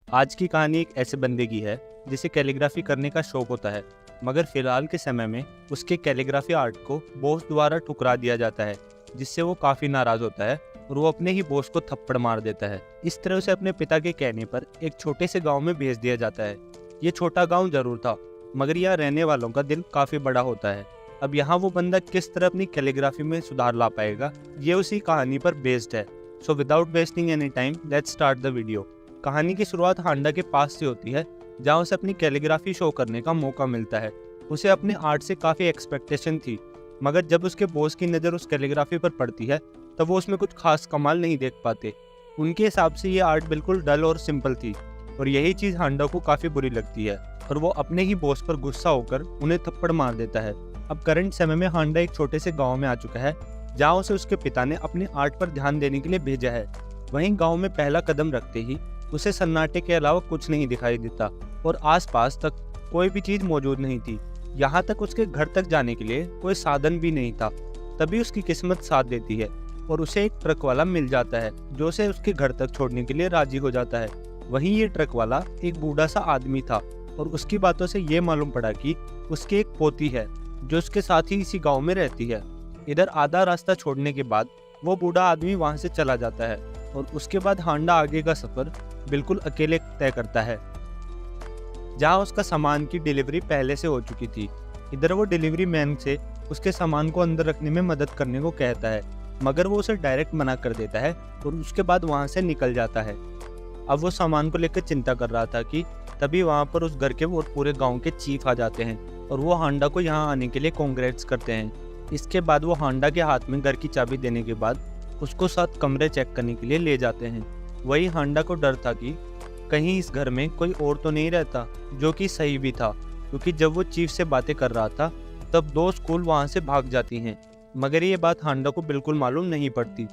आज की कहानी एक ऐसे बंदे की है जिसे कैलीग्राफी करने का शौक होता है, मगर फिलहाल के समय में उसके कैलीग्राफी आर्ट को बॉस द्वारा ठुकरा दिया जाता है, जिससे वो काफ़ी नाराज़ होता है और वो अपने ही बॉस को थप्पड़ मार देता है। इस तरह उसे अपने पिता के कहने पर एक छोटे से गांव में भेज दिया जाता है। ये छोटा गांव जरूर था, मगर यहाँ रहने वालों का दिल काफ़ी बड़ा होता है। अब यहाँ वो बंदा किस तरह अपनी कैलीग्राफी में सुधार ला पाएगा, ये उसी कहानी पर बेस्ड है। So without wasting any time, let's start the video. कहानी की शुरुआत हांडा के पास से होती है, जहां उसे अपनी कैलीग्राफी शो करने का मौका मिलता है। उसे अपने आर्ट से काफ़ी एक्सपेक्टेशन थी, मगर जब उसके बॉस की नज़र उस कैलीग्राफी पर पड़ती है तब वो उसमें कुछ खास कमाल नहीं देख पाते। उनके हिसाब से ये आर्ट बिल्कुल डल और सिंपल थी, और यही चीज़ हांडा को काफ़ी बुरी लगती है और वो अपने ही बॉस पर गुस्सा होकर उन्हें थप्पड़ मार देता है। अब करंट समय में हांडा एक छोटे से गाँव में आ चुका है, जहाँ उसे उसके पिता ने अपने आर्ट पर ध्यान देने के लिए भेजा है। वहीं गाँव में पहला कदम रखते ही उसे सन्नाटे के अलावा कुछ नहीं दिखाई देता और आसपास तक कोई भी चीज मौजूद नहीं थी। यहाँ तक उसके घर तक जाने के लिए कोई साधन भी नहीं था। तभी उसकी किस्मत साथ देती है और उसे एक ट्रक वाला मिल जाता है, जो उसे उसके घर तक छोड़ने के लिए राजी हो जाता है। वहीं ये ट्रक वाला एक बूढ़ा सा आदमी था और उसकी बातों से ये मालूम पड़ा कि उसकी एक पोती है जो उसके साथ ही इसी गाँव में रहती है। इधर आधा रास्ता छोड़ने के बाद वो बूढ़ा आदमी वहाँ से चला जाता है और उसके बाद हांडा आगे का सफर बिल्कुल अकेले तय करता है, जहां उसका सामान की डिलीवरी पहले से हो चुकी थी। इधर वो डिलीवरी मैन से उसके सामान को अंदर रखने में मदद करने को कहता है, मगर वो उसे डायरेक्ट मना कर देता है और उसके बाद वहां से निकल जाता है। अब वो सामान को लेकर चिंता कर रहा था कि तभी वहां पर उस घर के और पूरे गाँव के चीफ आ जाते हैं और वो हांडा को यहाँ आने के लिए कांग्रेट्स करते हैं। इसके बाद वो हांडा के हाथ में घर की चाबी देने के बाद उसको 7 कमरे चेक करने के लिए ले जाते हैं। वही हांडा को डर था कि कहीं इस घर में कोई और तो नहीं रहता, जो कि सही भी था, क्योंकि जब वो चीफ से बातें कर रहा था तब 2 स्कूल वहां से भाग जाती हैं, मगर ये बात हांडा को बिल्कुल मालूम नहीं पड़ती।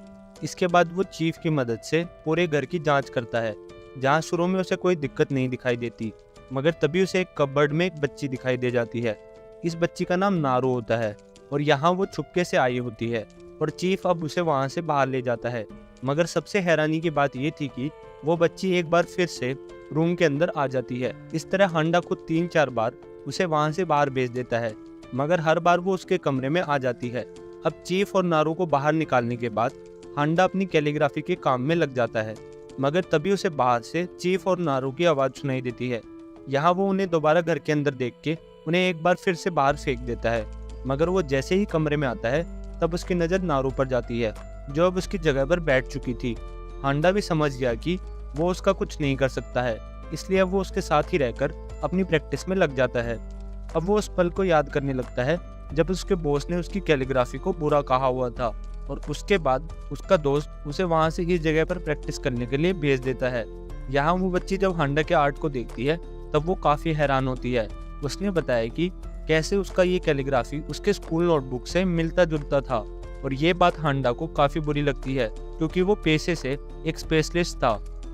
इसके बाद वो चीफ की मदद से पूरे घर की जांच करता है, जहां शुरू में उसे कोई दिक्कत नहीं दिखाई देती, मगर तभी उसे एक कबर्ड में एक बच्ची दिखाई दे जाती है। इस बच्ची का नाम नारू होता है और यहाँ वो छुपके से आई होती है और चीफ अब उसे वहां से बाहर ले जाता है। मगर सबसे हैरानी की बात ये थी कि वो बच्ची एक बार फिर से रूम के अंदर आ जाती है। इस तरह हांडा खुद 3-4 बार उसे वहां से बाहर भेज देता है, मगर हर बार वो उसके कमरे में आ जाती है। अब चीफ और नारू को बाहर निकालने के बाद हांडा अपनी कैलीग्राफी के काम में लग जाता है, मगर तभी उसे बाहर से चीफ और नारू की आवाज़ सुनाई देती है। यहाँ वो उन्हें दोबारा घर के अंदर देख के उन्हें एक बार फिर से बाहर फेंक देता है, मगर वो जैसे ही कमरे में आता है तब उसकी नज़र नारू पर जाती है, जो अब उसकी जगह पर बैठ चुकी थी। हांडा भी समझ गया कि वो उसका कुछ नहीं कर सकता है, इसलिए अब वो उसके साथ ही रहकर अपनी प्रैक्टिस में लग जाता है। अब वो उस पल को याद करने लगता है जब उसके बॉस ने उसकी कैलीग्राफी को बुरा कहा हुआ था, और उसके बाद उसका दोस्त उसे वहां से इस जगह पर प्रैक्टिस करने के लिए भेज देता है। यहाँ वो बच्ची जब हांडा के आर्ट को देखती है तब वो काफ़ी हैरान होती है। उसने बताया कि कैसे उसका ये कैलीग्राफी उसके स्कूल नोटबुक से मिलता जुलता था, और ये बात हांडा को काफ़ी बुरी लगती है, क्योंकि वो पेशे से एक स्पेशलिस्ट था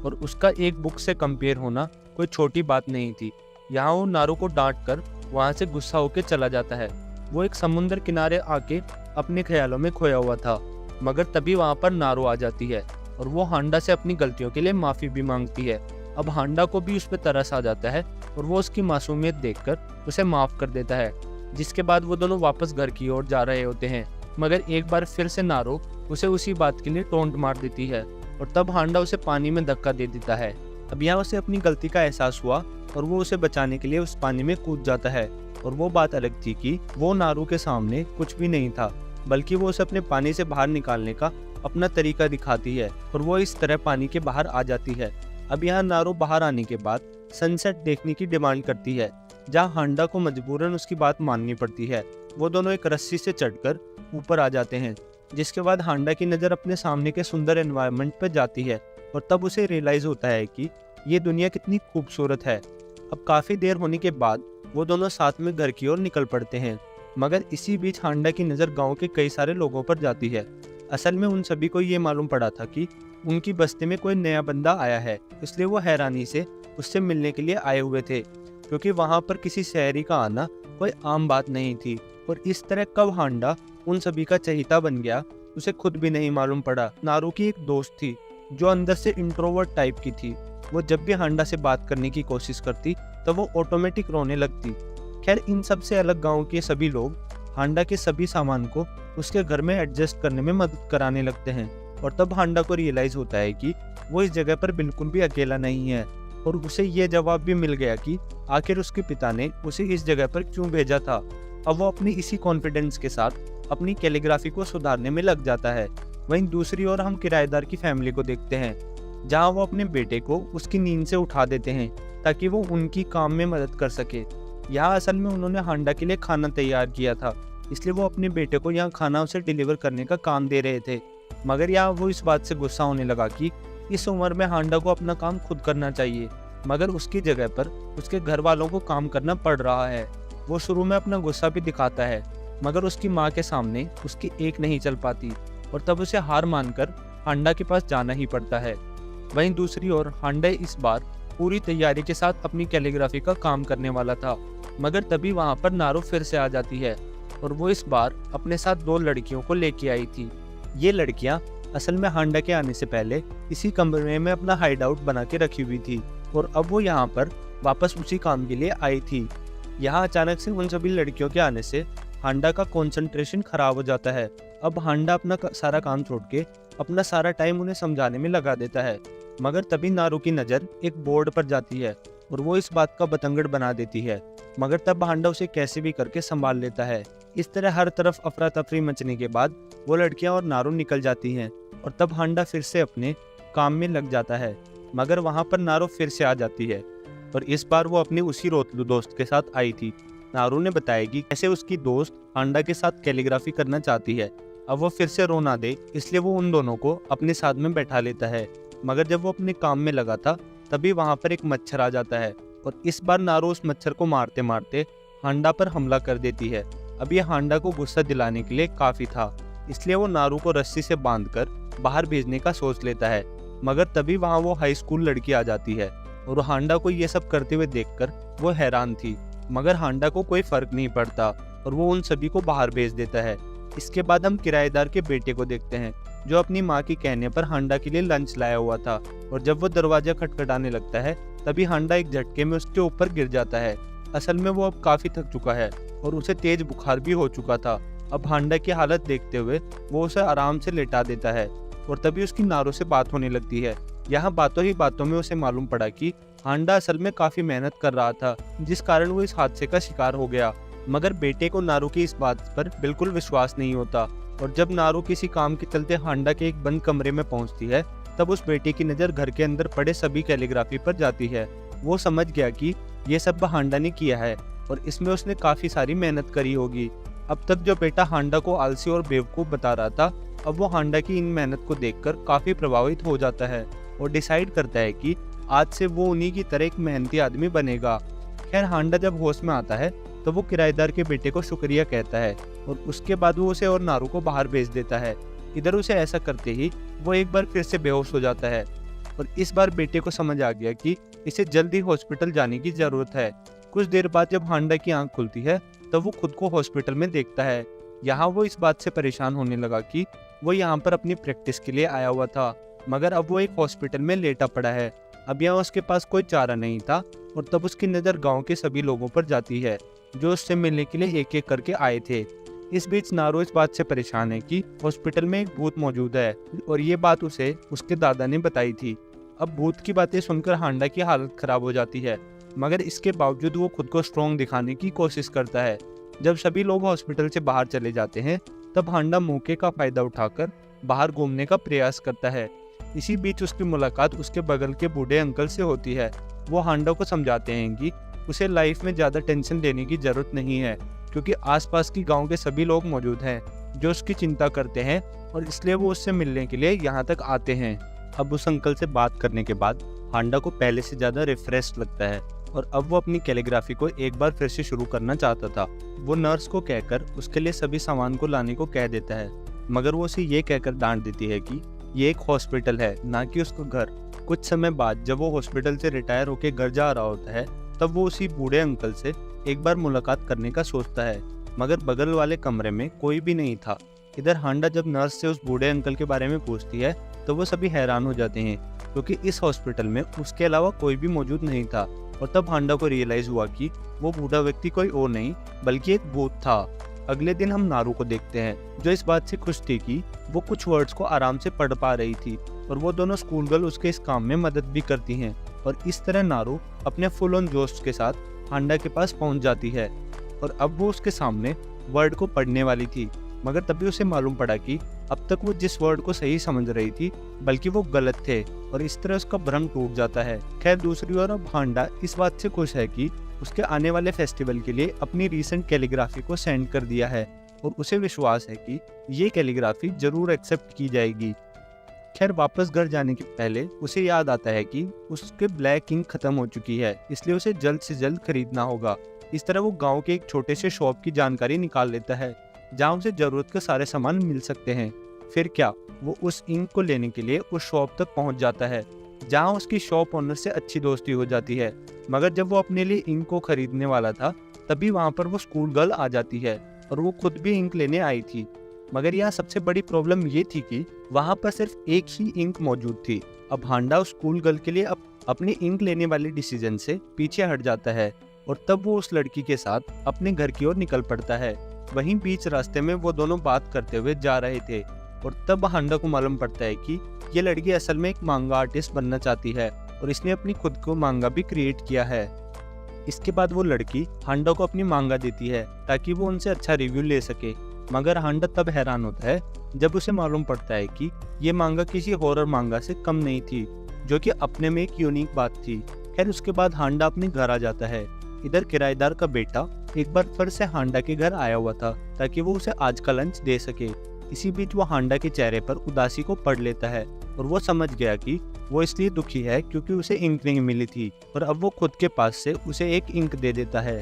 और उसका एक बुक से कंपेयर होना कोई छोटी बात नहीं थी। यहाँ वो नारू को डांट कर वहाँ से गुस्सा होकर चला जाता है। वो एक समुद्र किनारे आके अपने ख्यालों में खोया हुआ था, मगर तभी वहाँ पर नारू आ जाती है और वो हांडा से अपनी गलतियों के लिए माफ़ी भी मांगती है। अब हांडा को भी उस पर तरस आ जाता है और वो उसकी मासूमियत देखकर उसे माफ़ कर देता है, जिसके बाद वो दोनों वापस घर की ओर जा रहे होते हैं। मगर एक बार फिर से नारू उसे उसी बात के लिए टोंट मार देती है और तब हांडा उसे पानी में धक्का दे देता है। अब यहाँ उसे अपनी गलती का एहसास हुआ और वो उसे बचाने के लिए उस पानी में कूद जाता है, और वो बात अलग थी कि वो नारू के सामने कुछ भी नहीं था, बल्कि वो उसे अपने पानी से बाहर निकालने का अपना तरीका दिखाती है और वो इस तरह पानी के बाहर आ जाती है। अब यहाँ नारू बाहर आने के बाद सनसेट देखने की डिमांड करती है, जहाँ हांडा को मजबूरन उसकी बात माननी पड़ती है। वो दोनों एक रस्सी से चढ़कर ऊपर आ जाते हैं, जिसके बाद हांडा की नज़र अपने सामने के सुंदर एनवायरनमेंट पर जाती है और तब उसे रियलाइज़ होता है कि ये दुनिया कितनी खूबसूरत है। अब काफ़ी देर होने के बाद वो दोनों साथ में घर की ओर निकल पड़ते हैं, मगर इसी बीच हांडा की नज़र गाँव के कई सारे लोगों पर जाती है। असल में उन सभी को ये मालूम पड़ा था कि उनकी बस्ती में कोई नया बंदा आया है, इसलिए वो हैरानी से उससे मिलने के लिए आए हुए थे, क्योंकि वहाँ पर किसी शहरी का आना कोई आम बात नहीं थी। और इस तरह कब हांडा उन सभी का चहेता बन गया उसे खुद भी नहीं मालूम पड़ा। नारू की एक दोस्त थी जो अंदर से इंट्रोवर्ट टाइप की थी, वो जब भी हांडा से बात करने की कोशिश करती तब वो ऑटोमेटिक रोने लगती। खैर इन सब से अलग गांव के सभी लोग हांडा के सभी सामान को उसके घर में एडजस्ट करने में मदद कराने लगते हैं और तब हांडा को रियलाइज होता है कि वो इस जगह पर बिल्कुल भी अकेला नहीं है और उसे ये जवाब भी मिल गया कि आखिर उसके पिता ने उसे इस जगह पर क्यों भेजा था। अब वो अपनी इसी कॉन्फिडेंस के साथ अपनी कैलीग्राफी को सुधारने में लग जाता है। वहीं दूसरी ओर हम किराएदार की फैमिली को देखते हैं, जहां वो अपने बेटे को उसकी नींद से उठा देते हैं ताकि वो उनकी काम में मदद कर सके। यहाँ असल में उन्होंने हांडा के लिए खाना तैयार किया था, इसलिए वो अपने बेटे को यहाँ खाना उसे डिलीवर करने का काम दे रहे थे। मगर यहाँ वो इस बात से गुस्सा होने लगा कि इस उम्र में हांडा को अपना काम खुद करना चाहिए, मगर उसकी जगह पर उसके घर वालों को काम करना पड़ रहा है। वो शुरू में अपना गुस्सा भी दिखाता है, मगर उसकी माँ के सामने उसकी एक नहीं चल पाती और तब उसे हार मानकर हांडा के पास जाना ही पड़ता है। वहीं दूसरी ओर हांडा इस बार पूरी तैयारी के साथ अपनी कैलीग्राफी का काम करने वाला था, मगर तभी वहाँ पर नारू फिर से आ जाती है और वो इस बार अपने साथ 2 लड़कियों को लेके आई थी। ये लड़कियां असल में हांडा के आने से पहले इसी कमरे में अपना हाइड आउट बना के रखी हुई थी और अब वो यहाँ पर वापस उसी काम के लिए आई थी। यहाँ अचानक से उन सभी लड़कियों के आने से हांडा का कंसंट्रेशन खराब हो जाता है। अब हांडा अपना सारा काम छोड़ के अपना सारा टाइम उन्हें समझाने में लगा देता है, मगर तभी नारू की नज़र एक बोर्ड पर जाती है और वो इस बात का बतंगड़ बना देती है, मगर तब हांडा उसे कैसे भी करके संभाल लेता है। इस तरह हर तरफ अफरा तफरी मचने के बाद वो लड़कियां और नारू निकल जाती हैं और तब हांडा फिर से अपने काम में लग जाता है, मगर वहां पर नारू फिर से आ जाती है और इस बार वो अपने उसी रोतलू दोस्त के साथ आई थी। नारू ने बताया कि कैसे उसकी दोस्त हांडा के साथ कैलीग्राफी करना चाहती है। अब वो फिर से रो ना दे इसलिए वो उन दोनों को अपने साथ में बैठा लेता है, मगर जब वो अपने काम में लगा था तभी वहां पर एक मच्छर आ जाता है और इस बार नारू उस मच्छर को मारते मारते हांडा पर हमला कर देती है। अब ये हांडा को गुस्सा दिलाने के लिए काफी था, इसलिए वो नारू को रस्सी से बांधकर बाहर भेजने का सोच लेता है, मगर तभी वहाँ वो हाई स्कूल लड़की आ जाती है और हांडा को ये सब करते हुए देखकर वो हैरान थी, मगर हांडा को कोई फर्क नहीं पड़ता और वो उन सभी को बाहर भेज देता है। इसके बाद हम किराएदार के बेटे को देखते हैं, जो अपनी माँ के कहने पर हांडा के लिए लंच लाया हुआ था और जब वो दरवाजा खटखटाने लगता है तभी हांडा एक झटके में उसके ऊपर गिर जाता है। असल में वो अब काफी थक चुका है और उसे तेज बुखार भी हो चुका था। अब हांडा की हालत देखते हुए वो उसे आराम से लेटा देता है और तभी उसकी नारू से बात होने लगती है। यहाँ बातों ही बातों में उसे मालूम पड़ा कि हांडा असल में काफी मेहनत कर रहा था, जिस कारण वो इस हादसे का शिकार हो गया। मगर बेटे को नारू की इस बात पर बिल्कुल विश्वास नहीं होता और जब नारू किसी काम के चलते हांडा के एक बंद कमरे में पहुंचती है तब उस बेटे की नज़र घर के अंदर पड़े सभी कैलीग्राफी पर जाती है। वो समझ गया कि ये सब हांडा ने किया है और इसमें उसने काफी सारी मेहनत करी होगी। अब तक जो बेटा हांडा को आलसी और बेवकूफ बता रहा था, अब वो हांडा की इन मेहनत को देखकर काफी प्रभावित हो जाता है और डिसाइड करता है कि आज से वो उन्हीं की तरह एक मेहनती आदमी बनेगा। खैर हांडा जब होश में आता है तो वो किराएदार के बेटे को शुक्रिया कहता है और उसके बाद वो उसे और नारू को बाहर भेज देता है। इधर उसे ऐसा करते ही वो एक बार फिर से बेहोश हो जाता है और इस बार बेटे को समझ आ गया कि इसे जल्दी हॉस्पिटल जाने की जरूरत है। कुछ देर बाद जब हांडा की आंख खुलती है तब वो खुद को हॉस्पिटल में देखता है। यहाँ वो इस बात से परेशान होने लगा कि वो यहाँ पर अपनी प्रैक्टिस के लिए आया हुआ था, मगर अब वो एक हॉस्पिटल में लेटा पड़ा है। अब यहाँ उसके पास कोई चारा नहीं था और तब उसकी नज़र गांव के सभी लोगों पर जाती है जो उससे मिलने के लिए एक एक करके आए थे। इस बीच नारू इस बात से परेशान है कि हॉस्पिटल में एक भूत मौजूद है और ये बात उसे उसके दादा ने बताई थी। अब भूत की बातें सुनकर हांडा की हालत खराब हो जाती है, मगर इसके बावजूद वो खुद को स्ट्रॉन्ग दिखाने की कोशिश करता है। जब सभी लोग हॉस्पिटल से बाहर चले जाते हैं तब हांडा मौके का फायदा उठाकर बाहर घूमने का प्रयास करता है। इसी बीच उसकी मुलाकात उसके बगल के बूढ़े अंकल से होती है। वो हांडा को समझाते हैं कि उसे लाइफ में ज़्यादा टेंशन लेने की ज़रूरत नहीं है, क्योंकि आसपास की गांव के सभी लोग मौजूद हैं जो उसकी चिंता करते हैं और इसलिए वो उससे मिलने के लिए यहाँ तक आते हैं। अब उस अंकल से बात करने के बाद हांडा को पहले से ज़्यादा रिफ्रेश लगता है और अब वो अपनी कैलीग्राफी को एक बार फिर से शुरू करना चाहता था। वो नर्स को कहकर उसके लिए सभी सामान को लाने को कह देता है, मगर वो उसे ये कहकर डांट देती है कि ये एक हॉस्पिटल है, ना कि उसका घर। कुछ समय बाद जब वो हॉस्पिटल से रिटायर होकर घर जा रहा होता है तब वो उसी बूढ़े अंकल से एक बार मुलाकात करने का सोचता है, मगर बगल वाले कमरे में कोई भी नहीं था। इधर हांडा जब नर्स से उस बूढ़े अंकल के बारे में पूछती है तो वो सभी हैरान हो जाते हैं क्योंकि इस हॉस्पिटल में उसके अलावा कोई भी मौजूद नहीं था। और तब हांडा को रियलाइज हुआ कि वो बूढ़ा व्यक्ति कोई और नहीं बल्कि एक भूत था। अगले दिन हम नारू को देखते हैं जो इस बात से खुश थी कि वो कुछ वर्ड्स को आराम से पढ़ पा रही थी और वो दोनों स्कूल गर्ल उसके इस काम में मदद भी करती हैं। और इस तरह नारू अपने फुल ऑन जोश के साथ हांडा के पास पहुंच जाती है और अब वो उसके सामने वर्ड को पढ़ने वाली थी, मगर तभी उसे मालूम पड़ा कि अब तक वो जिस वर्ड को सही समझ रही थी बल्कि वो गलत थे और इस तरह उसका भ्रम टूट जाता है। खैर दूसरी ओर अब हांडा इस बात से खुश है कि उसके आने वाले फेस्टिवल के लिए अपनी रीसेंट कैलीग्राफी को सेंड कर दिया है और उसे विश्वास है कि ये कैलीग्राफी जरूर एक्सेप्ट की जाएगी। खैर वापस घर जाने के पहले उसे याद आता है कि उसके ब्लैक इंक खत्म हो चुकी है, इसलिए उसे जल्द से जल्द खरीदना होगा। इस तरह वो गांव के एक छोटे से शॉप की जानकारी निकाल लेता है जहां उसे जरूरत के सारे सामान मिल सकते हैं। फिर क्या, वो उस इंक को लेने के लिए उस शॉप तक पहुंच जाता है जहां उसकी शॉप ओनर से अच्छी दोस्ती हो जाती है। मगर जब वो अपने लिए इंक को खरीदने वाला था तभी वहां पर वो स्कूल गर्ल आ जाती है और वो खुद भी इंक लेने आई थी। मगर यहाँ सबसे बड़ी प्रॉब्लम ये थी कि वहां पर सिर्फ एक ही इंक मौजूद थी। अब हांडा उस स्कूल गर्ल के लिए अपनी इंक लेने वाले डिसीजन से पीछे हट जाता है और तब वो उस लड़की के साथ अपने घर की ओर निकल पड़ता है। वहीं बीच रास्ते में वो दोनों बात करते हुए जा रहे थे और तब हांडा को मालूम पड़ता है कि ये लड़की असल में एक मांगा आर्टिस्ट बनना चाहती है और इसने अपनी खुद को मांगा भी क्रिएट किया है। इसके बाद वो लड़की हांडा को अपनी मांगा देती है ताकि वो उनसे अच्छा रिव्यू ले सके। मगर हांडा तब हैरान होता है जब उसे मालूम पड़ता है कि ये मांगा किसी हॉरर मांगा से कम नहीं थी, जो कि अपने में एक यूनिक बात थी। खैर उसके बाद हांडा अपने घर आ जाता है। इधर किराएदार का बेटा एक बार फिर से हांडा के घर आया हुआ था ताकि वो उसे आज का लंच दे सके। इसी बीच वो हांडा के चेहरे पर उदासी को पढ़ लेता है और वो समझ गया कि वो इसलिए दुखी है क्योंकि उसे इंक नहीं मिली थी और अब वो खुद के पास से उसे एक इंक दे देता है।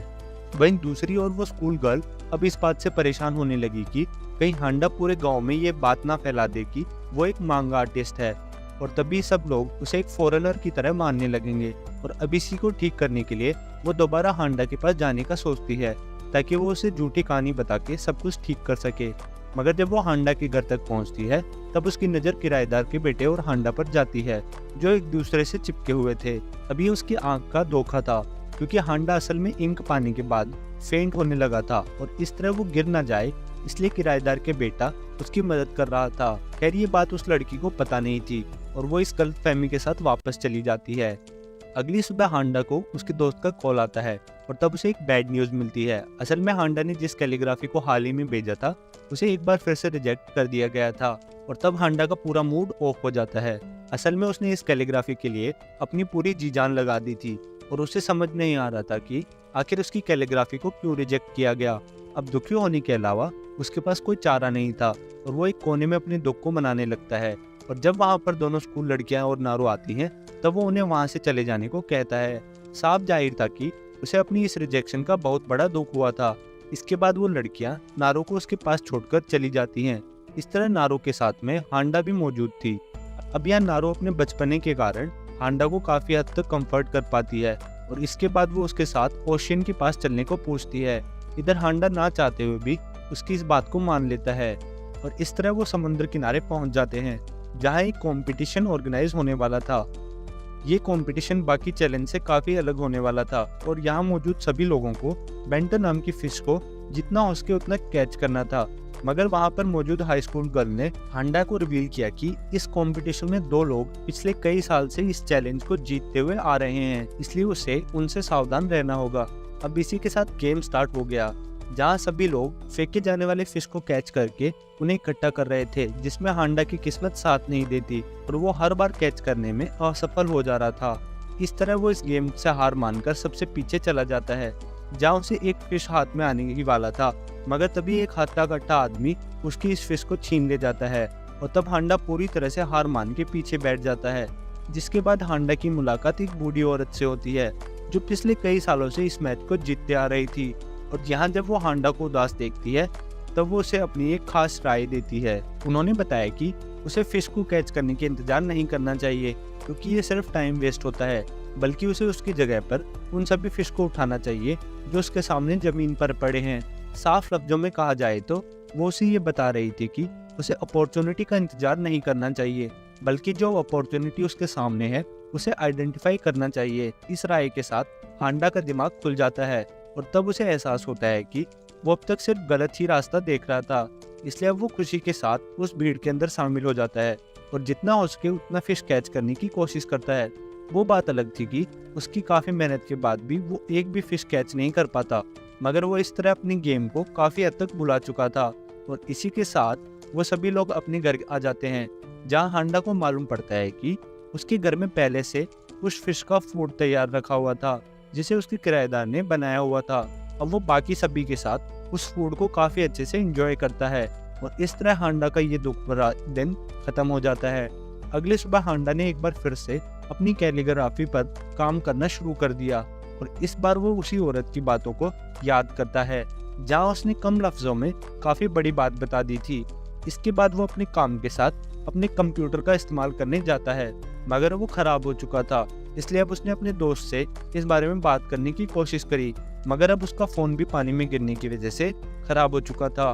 वहीं दूसरी ओर वो स्कूल गर्ल अब इस बात से परेशान होने लगी कि कहीं हांडा पूरे गांव में ये बात ना फैला दे कि वो एक मांगा आर्टिस्ट है और तभी सब लोग उसे एक फॉरेनर की तरह मानने लगेंगे। और अब इसी को ठीक करने के लिए वो दोबारा हांडा के पास जाने का सोचती है ताकि वो उसे झूठी कहानी बता के सब कुछ ठीक कर सके। मगर जब वो हांडा के घर तक पहुंचती है तब उसकी नज़र किराएदार के बेटे और हांडा पर जाती है जो एक दूसरे से चिपके हुए थे। अभी उसकी आंख का धोखा था क्योंकि हांडा असल में इंक पाने के बाद फेंट होने लगा था और इस तरह वो गिर ना जाए इसलिए किराएदार के बेटा उसकी मदद कर रहा था। खैर ये बात उस लड़की को पता नहीं थी और वो इस गलतफहमी के साथ वापस चली जाती है। अगली सुबह हांडा को उसके दोस्त का कॉल आता है और तब उसे एक बैड न्यूज़ मिलती है। असल में हांडा ने जिस कैलीग्राफी को हाल ही में भेजा था उसे एक बार फिर से रिजेक्ट कर दिया गया था और तब हांडा का पूरा मूड ऑफ हो जाता है। असल में उसने इस कैलीग्राफी के लिए अपनी पूरी जी जान लगा दी थी और उसे समझ नहीं आ रहा था कि आखिर उसकी कैलीग्राफी को क्यों रिजेक्ट किया गया। अब दुखी होने के अलावा उसके पास कोई चारा नहीं था और वो एक कोने में अपने दुख को मनाने लगता है। और जब वहाँ पर दोनों स्कूल लड़कियां और नारू आती हैं तब वो उन्हें वहाँ से चले जाने को कहता है। साफ जाहिर था कि उसे अपनी इस रिजेक्शन का बहुत बड़ा दुख हुआ था। इसके बाद वो लड़कियां नारू को उसके पास छोड़कर चली जाती हैं। इस तरह नारू के साथ में हांडा भी मौजूद थी। अब यहाँ नारू अपने बचपने के कारण हांडा को काफी हद तक कंफर्ट कर पाती है और इसके बाद वो उसके साथ ओशियन के पास चलने को पूछती है। इधर हांडा ना चाहते हुए भी उसकी इस बात को मान लेता है और इस तरह वो समुद्र किनारे पहुंच जाते हैं जहां एक कंपटीशन ऑर्गेनाइज होने वाला था। ये कंपटीशन बाकी चैलेंज से काफी अलग होने वाला था और यहाँ मौजूद सभी लोगों को बेंटन नाम की फिश को जितना हो सके उतना कैच करना था। मगर वहाँ पर मौजूद हाई स्कूल गर्ल ने हांडा को रिवील किया कि इस कंपटीशन में दो लोग पिछले कई साल से इस चैलेंज को जीतते हुए आ रहे हैं, इसलिए उसे उनसे सावधान रहना होगा। अब इसी के साथ गेम स्टार्ट हो गया जहाँ सभी लोग फेंके जाने वाले फिश को कैच करके उन्हें इकट्ठा कर रहे थे, जिसमें हांडा की किस्मत साथ नहीं देती और वो हर बार कैच करने में असफल हो जा रहा था। इस तरह वो इस गेम से हार मानकर सबसे पीछे चला जाता है जहाँ उसे एक फिश हाथ में आने ही वाला था, मगर तभी एक हट्टा कट्टा आदमी उसकी इस फिश को छीन ले जाता है और तब हांडा पूरी तरह से हार मान के पीछे बैठ जाता है। जिसके बाद हांडा की मुलाकात एक बूढ़ी औरत से होती है जो पिछले कई सालों से इस मैच को जीतते आ रही थी और यहाँ जब वो हांडा को उदास देखती है तब वो उसे अपनी एक खास राय देती है। उन्होंने बताया कि उसे फिश को कैच करने के इंतजार नहीं करना चाहिए क्योंकि ये सिर्फ टाइम वेस्ट होता है, बल्कि उसे उसकी जगह पर उन सभी फिश को उठाना चाहिए जो उसके सामने जमीन पर पड़े हैं। साफ लफ्जों में कहा जाए तो वो उसे ये बता रही थी कि उसे अपॉर्चुनिटी का इंतजार नहीं करना चाहिए, बल्कि जो अपॉर्चुनिटी उसके सामने है उसे आइडेंटिफाई करना चाहिए। इस राय के साथ हांडा का दिमाग खुल जाता है और तब उसे एहसास होता है कि वो अब तक सिर्फ गलत ही रास्ता देख रहा था। इसलिए अब वो खुशी के साथ उस भीड़ के अंदर शामिल हो जाता है और जितना हो सके उतना फिश कैच करने की कोशिश करता है। वो बात अलग थी कि उसकी काफ़ी मेहनत के बाद भी वो एक भी फिश कैच नहीं कर पाता, मगर वो इस तरह अपनी गेम को काफ़ी हद तक भुला चुका था। और इसी के साथ वो सभी लोग अपने घर आ जाते हैं, जहाँ हांडा को मालूम पड़ता है कि उसके घर में पहले से उस फिश का फूड तैयार रखा हुआ था, जिसे उसके किराएदार ने बनाया हुआ था। अब वो बाकी सभी के साथ उस फूड को काफ़ी अच्छे से एंजॉय करता है और इस तरह हांडा का ये दुख भरा दिन खत्म हो जाता है। अगली सुबह हांडा ने एक बार फिर से अपनी कैलीग्राफी पर काम करना शुरू कर दिया और इस बार वो उसी औरत की बातों को याद करता है, जहाँ उसने कम लफ्जों में काफ़ी बड़ी बात बता दी थी। इसके बाद वो अपने काम के साथ अपने कंप्यूटर का इस्तेमाल करने जाता है, मगर वो ख़राब हो चुका था। इसलिए अब उसने अपने दोस्त से इस बारे में बात करने की कोशिश करी, मगर अब उसका फ़ोन भी पानी में गिरने की वजह से ख़राब हो चुका था।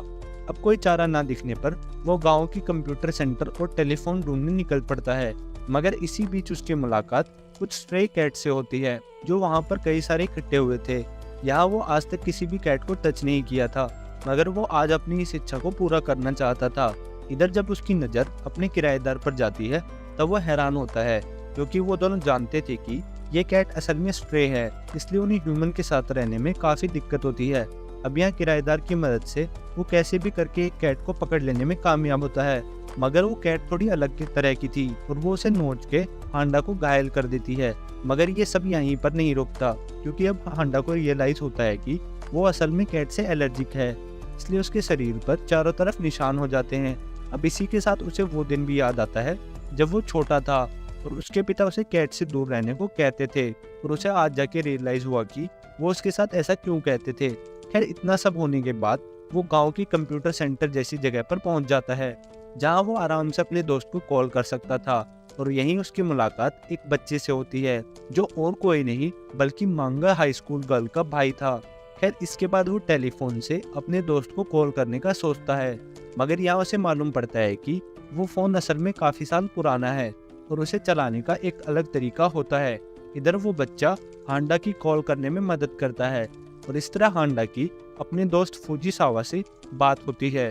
अब कोई चारा ना दिखने पर वो गांव की कंप्यूटर सेंटर और टेलीफोन ढूंढने निकल पड़ता है, मगर इसी बीच उसकी मुलाकात कुछ स्ट्रे कैट से होती है, जो वहां पर कई सारे इकट्ठे हुए थे। यहाँ वो आज तक किसी भी कैट को टच नहीं किया था, मगर वो आज अपनी इस इच्छा को पूरा करना चाहता था। इधर जब उसकी नज़र अपने किराएदार पर जाती है तब वो हैरान होता है, क्योंकि वो दोनों जानते थे कि ये कैट असल में स्ट्रे है, इसलिए उन्हें ह्यूमन के साथ रहने में काफ़ी दिक्कत होती है। अब यहाँ किराएदार की मदद से वो कैसे भी करके एक कैट को पकड़ लेने में कामयाब होता है, मगर वो कैट थोड़ी अलग की तरह की थी और वो उसे नोच के हांडा को घायल कर देती है। मगर ये सब यहीं पर नहीं रुकता, क्योंकि अब हांडा को रियलाइज होता है कि वो असल में कैट से एलर्जिक है, इसलिए उसके शरीर पर चारों तरफ निशान हो जाते हैं। अब इसी के साथ उसे वो दिन भी याद आता है जब वो छोटा था और उसके पिता उसे कैट से दूर रहने को कहते थे, और उसे आज जाके रियलाइज हुआ कि वो उसके साथ ऐसा क्यों कहते थे। खैर, इतना सब होने के बाद वो गांव की कंप्यूटर सेंटर जैसी जगह पर पहुंच जाता है, जहां वो आराम से अपने दोस्त को कॉल कर सकता था, और यहीं उसकी मुलाकात एक बच्चे से होती है, जो और कोई नहीं बल्कि मांगा हाई स्कूल गर्ल का भाई था। खैर, इसके बाद वो टेलीफोन से अपने दोस्त को कॉल करने का सोचता है, मगर यहाँ उसे मालूम पड़ता है कि वो फ़ोन असल में काफ़ी साल पुराना है और उसे चलाने का एक अलग तरीका होता है। इधर वो बच्चा हांडा की कॉल करने में मदद करता है और इस तरह हांडा की अपने दोस्त फुजीसावा से बात होती है।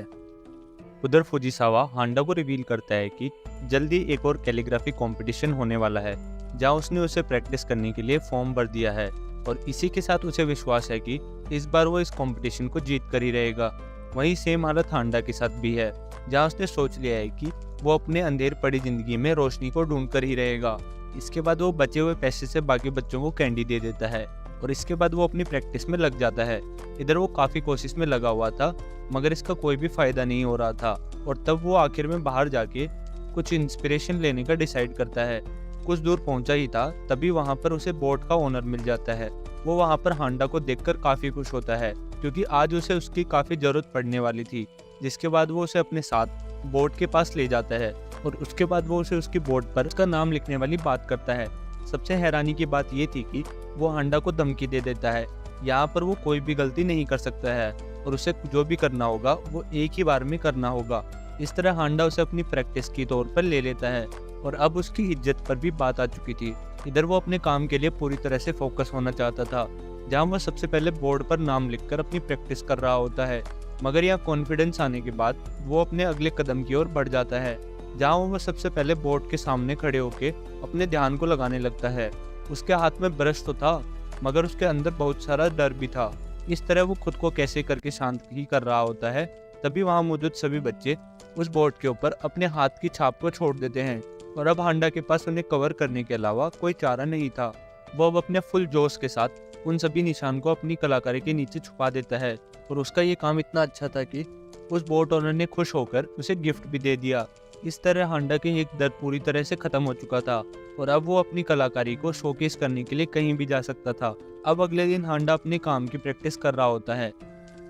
उधर फुजीसावा हांडा को रिवील करता है कि जल्दी एक और कैलीग्राफी कंपटीशन होने वाला है, जहां उसने उसे प्रैक्टिस करने के लिए फॉर्म भर दिया है, और इसी के साथ उसे विश्वास है कि इस बार वो इस कंपटीशन को जीत कर ही रहेगा। वहीं सेम हालत हांडा के साथ भी है, जहां उसने सोच लिया है कि वो अपने अंधेर पड़ी जिंदगी में रोशनी को ढूंढ कर ही रहेगा। इसके बाद वो बचे हुए पैसे से बाकी बच्चों को कैंडी दे देता है और इसके बाद वो अपनी प्रैक्टिस में लग जाता है। इधर वो काफ़ी कोशिश में लगा हुआ था, मगर इसका कोई भी फ़ायदा नहीं हो रहा था, और तब वो आखिर में बाहर जाके कुछ इंस्पिरेशन लेने का डिसाइड करता है। कुछ दूर पहुंचा ही था तभी वहां पर उसे बोट का ओनर मिल जाता है। वो वहां पर हांडा को देखकर काफ़ी खुश होता है, क्योंकि आज उसे उसकी काफ़ी ज़रूरत पड़ने वाली थी। जिसके बाद वो उसे अपने साथ बोट के पास ले जाता है और उसके बाद वो उसे उसकी बोट पर उसका नाम लिखने वाली बात करता है। सबसे हैरानी की बात ये थी कि वो हांडा को धमकी दे देता है, यहाँ पर वो कोई भी गलती नहीं कर सकता है और उसे जो भी करना होगा वो एक ही बार में करना होगा। इस तरह हांडा उसे अपनी प्रैक्टिस की तौर पर ले लेता है और अब उसकी इज्जत पर भी बात आ चुकी थी। इधर वो अपने काम के लिए पूरी तरह से फोकस होना चाहता था, जहाँ वह सबसे पहले बोर्ड पर नाम लिखकर अपनी प्रैक्टिस कर रहा होता है, मगर यहाँ कॉन्फिडेंस आने के बाद वो अपने अगले कदम की ओर बढ़ जाता है, जहाँ वो सबसे पहले बोर्ड के सामने खड़े होकर अपने ध्यान को लगाने लगता है। उसके हाथ में ब्रश तो था, मगर उसके अंदर बहुत सारा डर भी था। इस तरह वो खुद को कैसे करके शांत ही कर रहा होता है, तभी वहाँ मौजूद सभी बच्चे उस बोर्ड के ऊपर अपने हाथ की छाप को छोड़ देते हैं और अब हांडा के पास उन्हें कवर करने के अलावा कोई चारा नहीं था। वो अब अपने फुल जोश के साथ उन सभी निशान को अपनी कलाकारी के नीचे छुपा देता है और उसका ये काम इतना अच्छा था कि उस बोट ओनर ने खुश होकर उसे गिफ्ट भी दे दिया। इस तरह हांडा के एक डर पूरी तरह से खत्म हो चुका था और अब वो अपनी कलाकारी को शोकेस करने के लिए कहीं भी जा सकता था। अब अगले दिन हांडा अपने काम की प्रैक्टिस कर रहा होता है,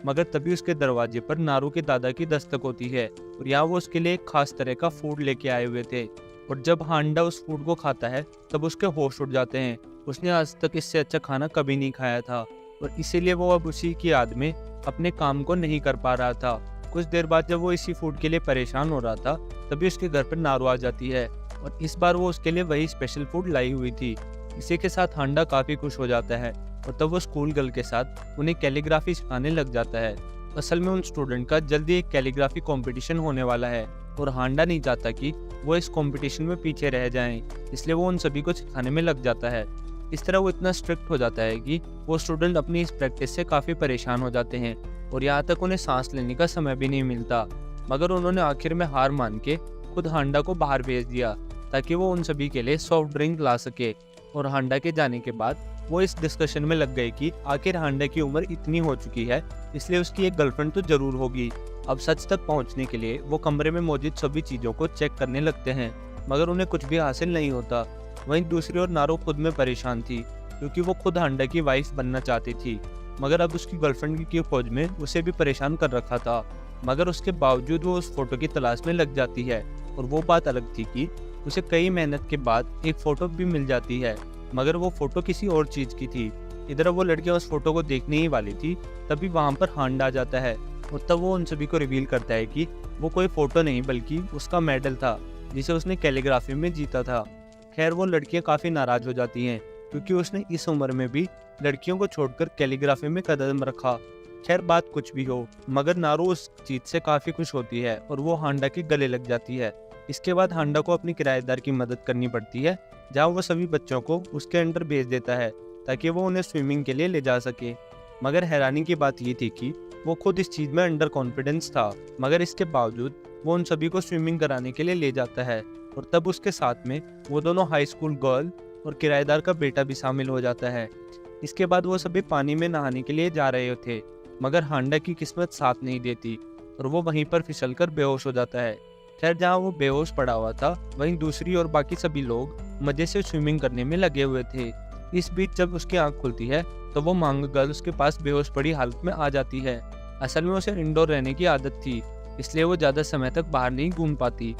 मगर तभी उसके दरवाजे पर नारू के दादा की दस्तक होती है और यहाँ वो उसके लिए एक खास तरह का फूड लेके आए हुए थे, और जब हांडा उस फूड को खाता है तब उसके होश उड़ जाते हैं। उसने आज तक इससे अच्छा खाना कभी नहीं खाया था और इसीलिए वो अब उसी की याद में अपने काम को नहीं कर पा रहा था। कुछ देर बाद जब वो इसी फूड के लिए परेशान हो रहा था तभी उसके घर पर नारू आ जाती है और इस बार वो उसके लिए वही स्पेशल फूड लाई हुई थी। इसी के साथ हांडा काफ़ी खुश हो जाता है और तब वो स्कूल गर्ल के साथ उन्हें कैलीग्राफी सिखाने लग जाता है। असल में उन स्टूडेंट का जल्दी एक कैलीग्राफी कंपटीशन होने वाला है और हांडा नहीं चाहता कि वो इस कंपटीशन में पीछे रह जाएं, इसलिए वो उन सभी को सिखाने में लग जाता है। इस तरह वो इतना स्ट्रिक्ट हो जाता है कि वो स्टूडेंट अपनी इस प्रैक्टिस से काफ़ी परेशान हो जाते हैं और यहाँ तक उन्हें सांस लेने का समय भी नहीं मिलता। मगर उन्होंने आखिर में हार मान के खुद हांडा को बाहर भेज दिया ताकि वो उन सभी के लिए सॉफ्ट ड्रिंक ला सके। और हांडा के जाने के बाद वो इस डिस्कशन में लग गए कि आखिर हांडा की उम्र इतनी हो चुकी है, इसलिए उसकी एक गर्लफ्रेंड तो जरूर होगी। अब सच तक पहुंचने के लिए वो कमरे में मौजूद सभी चीज़ों को चेक करने लगते हैं, मगर उन्हें कुछ भी हासिल नहीं होता। वहीं दूसरी ओर नारो खुद में परेशान थी क्योंकि वो खुद हांडा की वाइफ बनना चाहती थी, मगर अब उसकी गर्लफ्रेंड की खोज में उसे भी परेशान कर रखा था। मगर उसके बावजूद वो उस फोटो की तलाश में लग जाती है और वो बात अलग थी कि उसे कई मेहनत के बाद एक फ़ोटो भी मिल जाती है, मगर वो फ़ोटो किसी और चीज़ की थी। इधर वो लड़कियां उस फोटो को देखने ही वाली थी, तभी वहाँ पर हांडा आ जाता है और तब वो उन सभी को रिवील करता है कि वो कोई फ़ोटो नहीं बल्कि उसका मेडल था जिसे उसने कैलीग्राफी में जीता था। खैर वो लड़कियाँ काफ़ी नाराज़ हो जाती हैं क्योंकि उसने इस उम्र में भी लड़कियों को छोड़कर कैलीग्राफी में कदम रखा। खैर बात कुछ भी हो, मगर नारू उस चीज़ से काफ़ी खुश होती है और वो हांडा के गले लग जाती है। इसके बाद हांडा को अपनी किराएदार की मदद करनी पड़ती है, जहाँ वो सभी बच्चों को उसके अंडर भेज देता है ताकि वो उन्हें स्विमिंग के लिए ले जा सके। मगर हैरानी की बात ये थी कि वो खुद इस चीज़ में अंडर कॉन्फिडेंस था, मगर इसके बावजूद वो उन सभी को स्विमिंग कराने के लिए ले जाता है और तब उसके साथ में वो दोनों हाई स्कूल गर्ल और किराएदार का बेटा भी शामिल हो जाता है। इसके बाद वो सभी पानी में नहाने के लिए जा रहे थे, मगर हांडा की किस्मत साथ नहीं देती और वो वहीं पर फिसलकर बेहोश हो जाता है। खैर जहाँ वो बेहोश पड़ा हुआ था, वहीं दूसरी और बाकी सभी लोग मजे से स्विमिंग करने में लगे हुए थे। इस बीच जब उसकी आंख खुलती है तो वो मांग गर्ल उसके पास बेहोश पड़ी हालत में आ जाती है। असल में उसे इंडोर रहने की आदत थी, इसलिए वो ज़्यादा समय तक बाहर नहीं घूम पाती।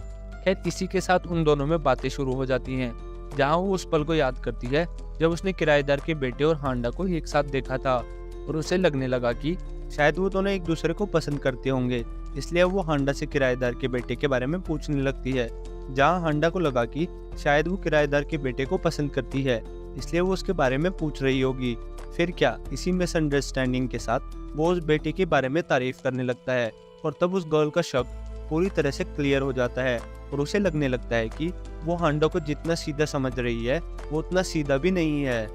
खैर इसी के साथ उन दोनों में बातें शुरू हो जाती हैं, जहाँ वो उस पल को याद करती है जब उसने किराएदार के बेटे और हांडा को एक साथ देखा था और उसे लगने लगा कि शायद वो दोनों एक दूसरे को पसंद करते होंगे। इसलिए वो हांडा से किराएदार के बेटे के बारे में पूछने लगती है, जहाँ हांडा को लगा कि शायद वो किराएदार के बेटे को पसंद करती है, इसलिए वो उसके बारे में पूछ रही होगी। फिर क्या, इसी मिसअंडरस्टैंडिंग के साथ वो उस बेटे के बारे में तारीफ करने लगता है और तब उस गर्ल का शक पूरी तरह से क्लियर हो जाता है और उसे लगने लगता है कि वो हांडा को जितना सीधा समझ रही है वो उतना सीधा भी नहीं है।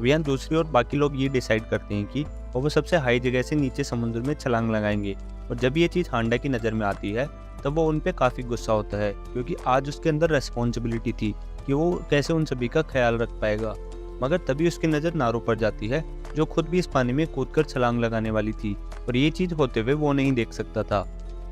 वहाँ दूसरी ओर बाकी लोग ये डिसाइड करते हैं कि वो सबसे हाई जगह से नीचे समुद्र में छलांग लगाएंगे और जब ये चीज़ हांडा की नज़र में आती है तब वो उन पे काफ़ी गुस्सा होता है क्योंकि आज उसके अंदर रेस्पॉन्सिबिलिटी थी कि वो कैसे उन सभी का ख्याल रख पाएगा। मगर तभी उसकी नज़र नारो पर जाती है जो खुद भी इस पानी में कूदकर छलांग लगाने वाली थी और ये चीज़ होते हुए वो नहीं देख सकता था।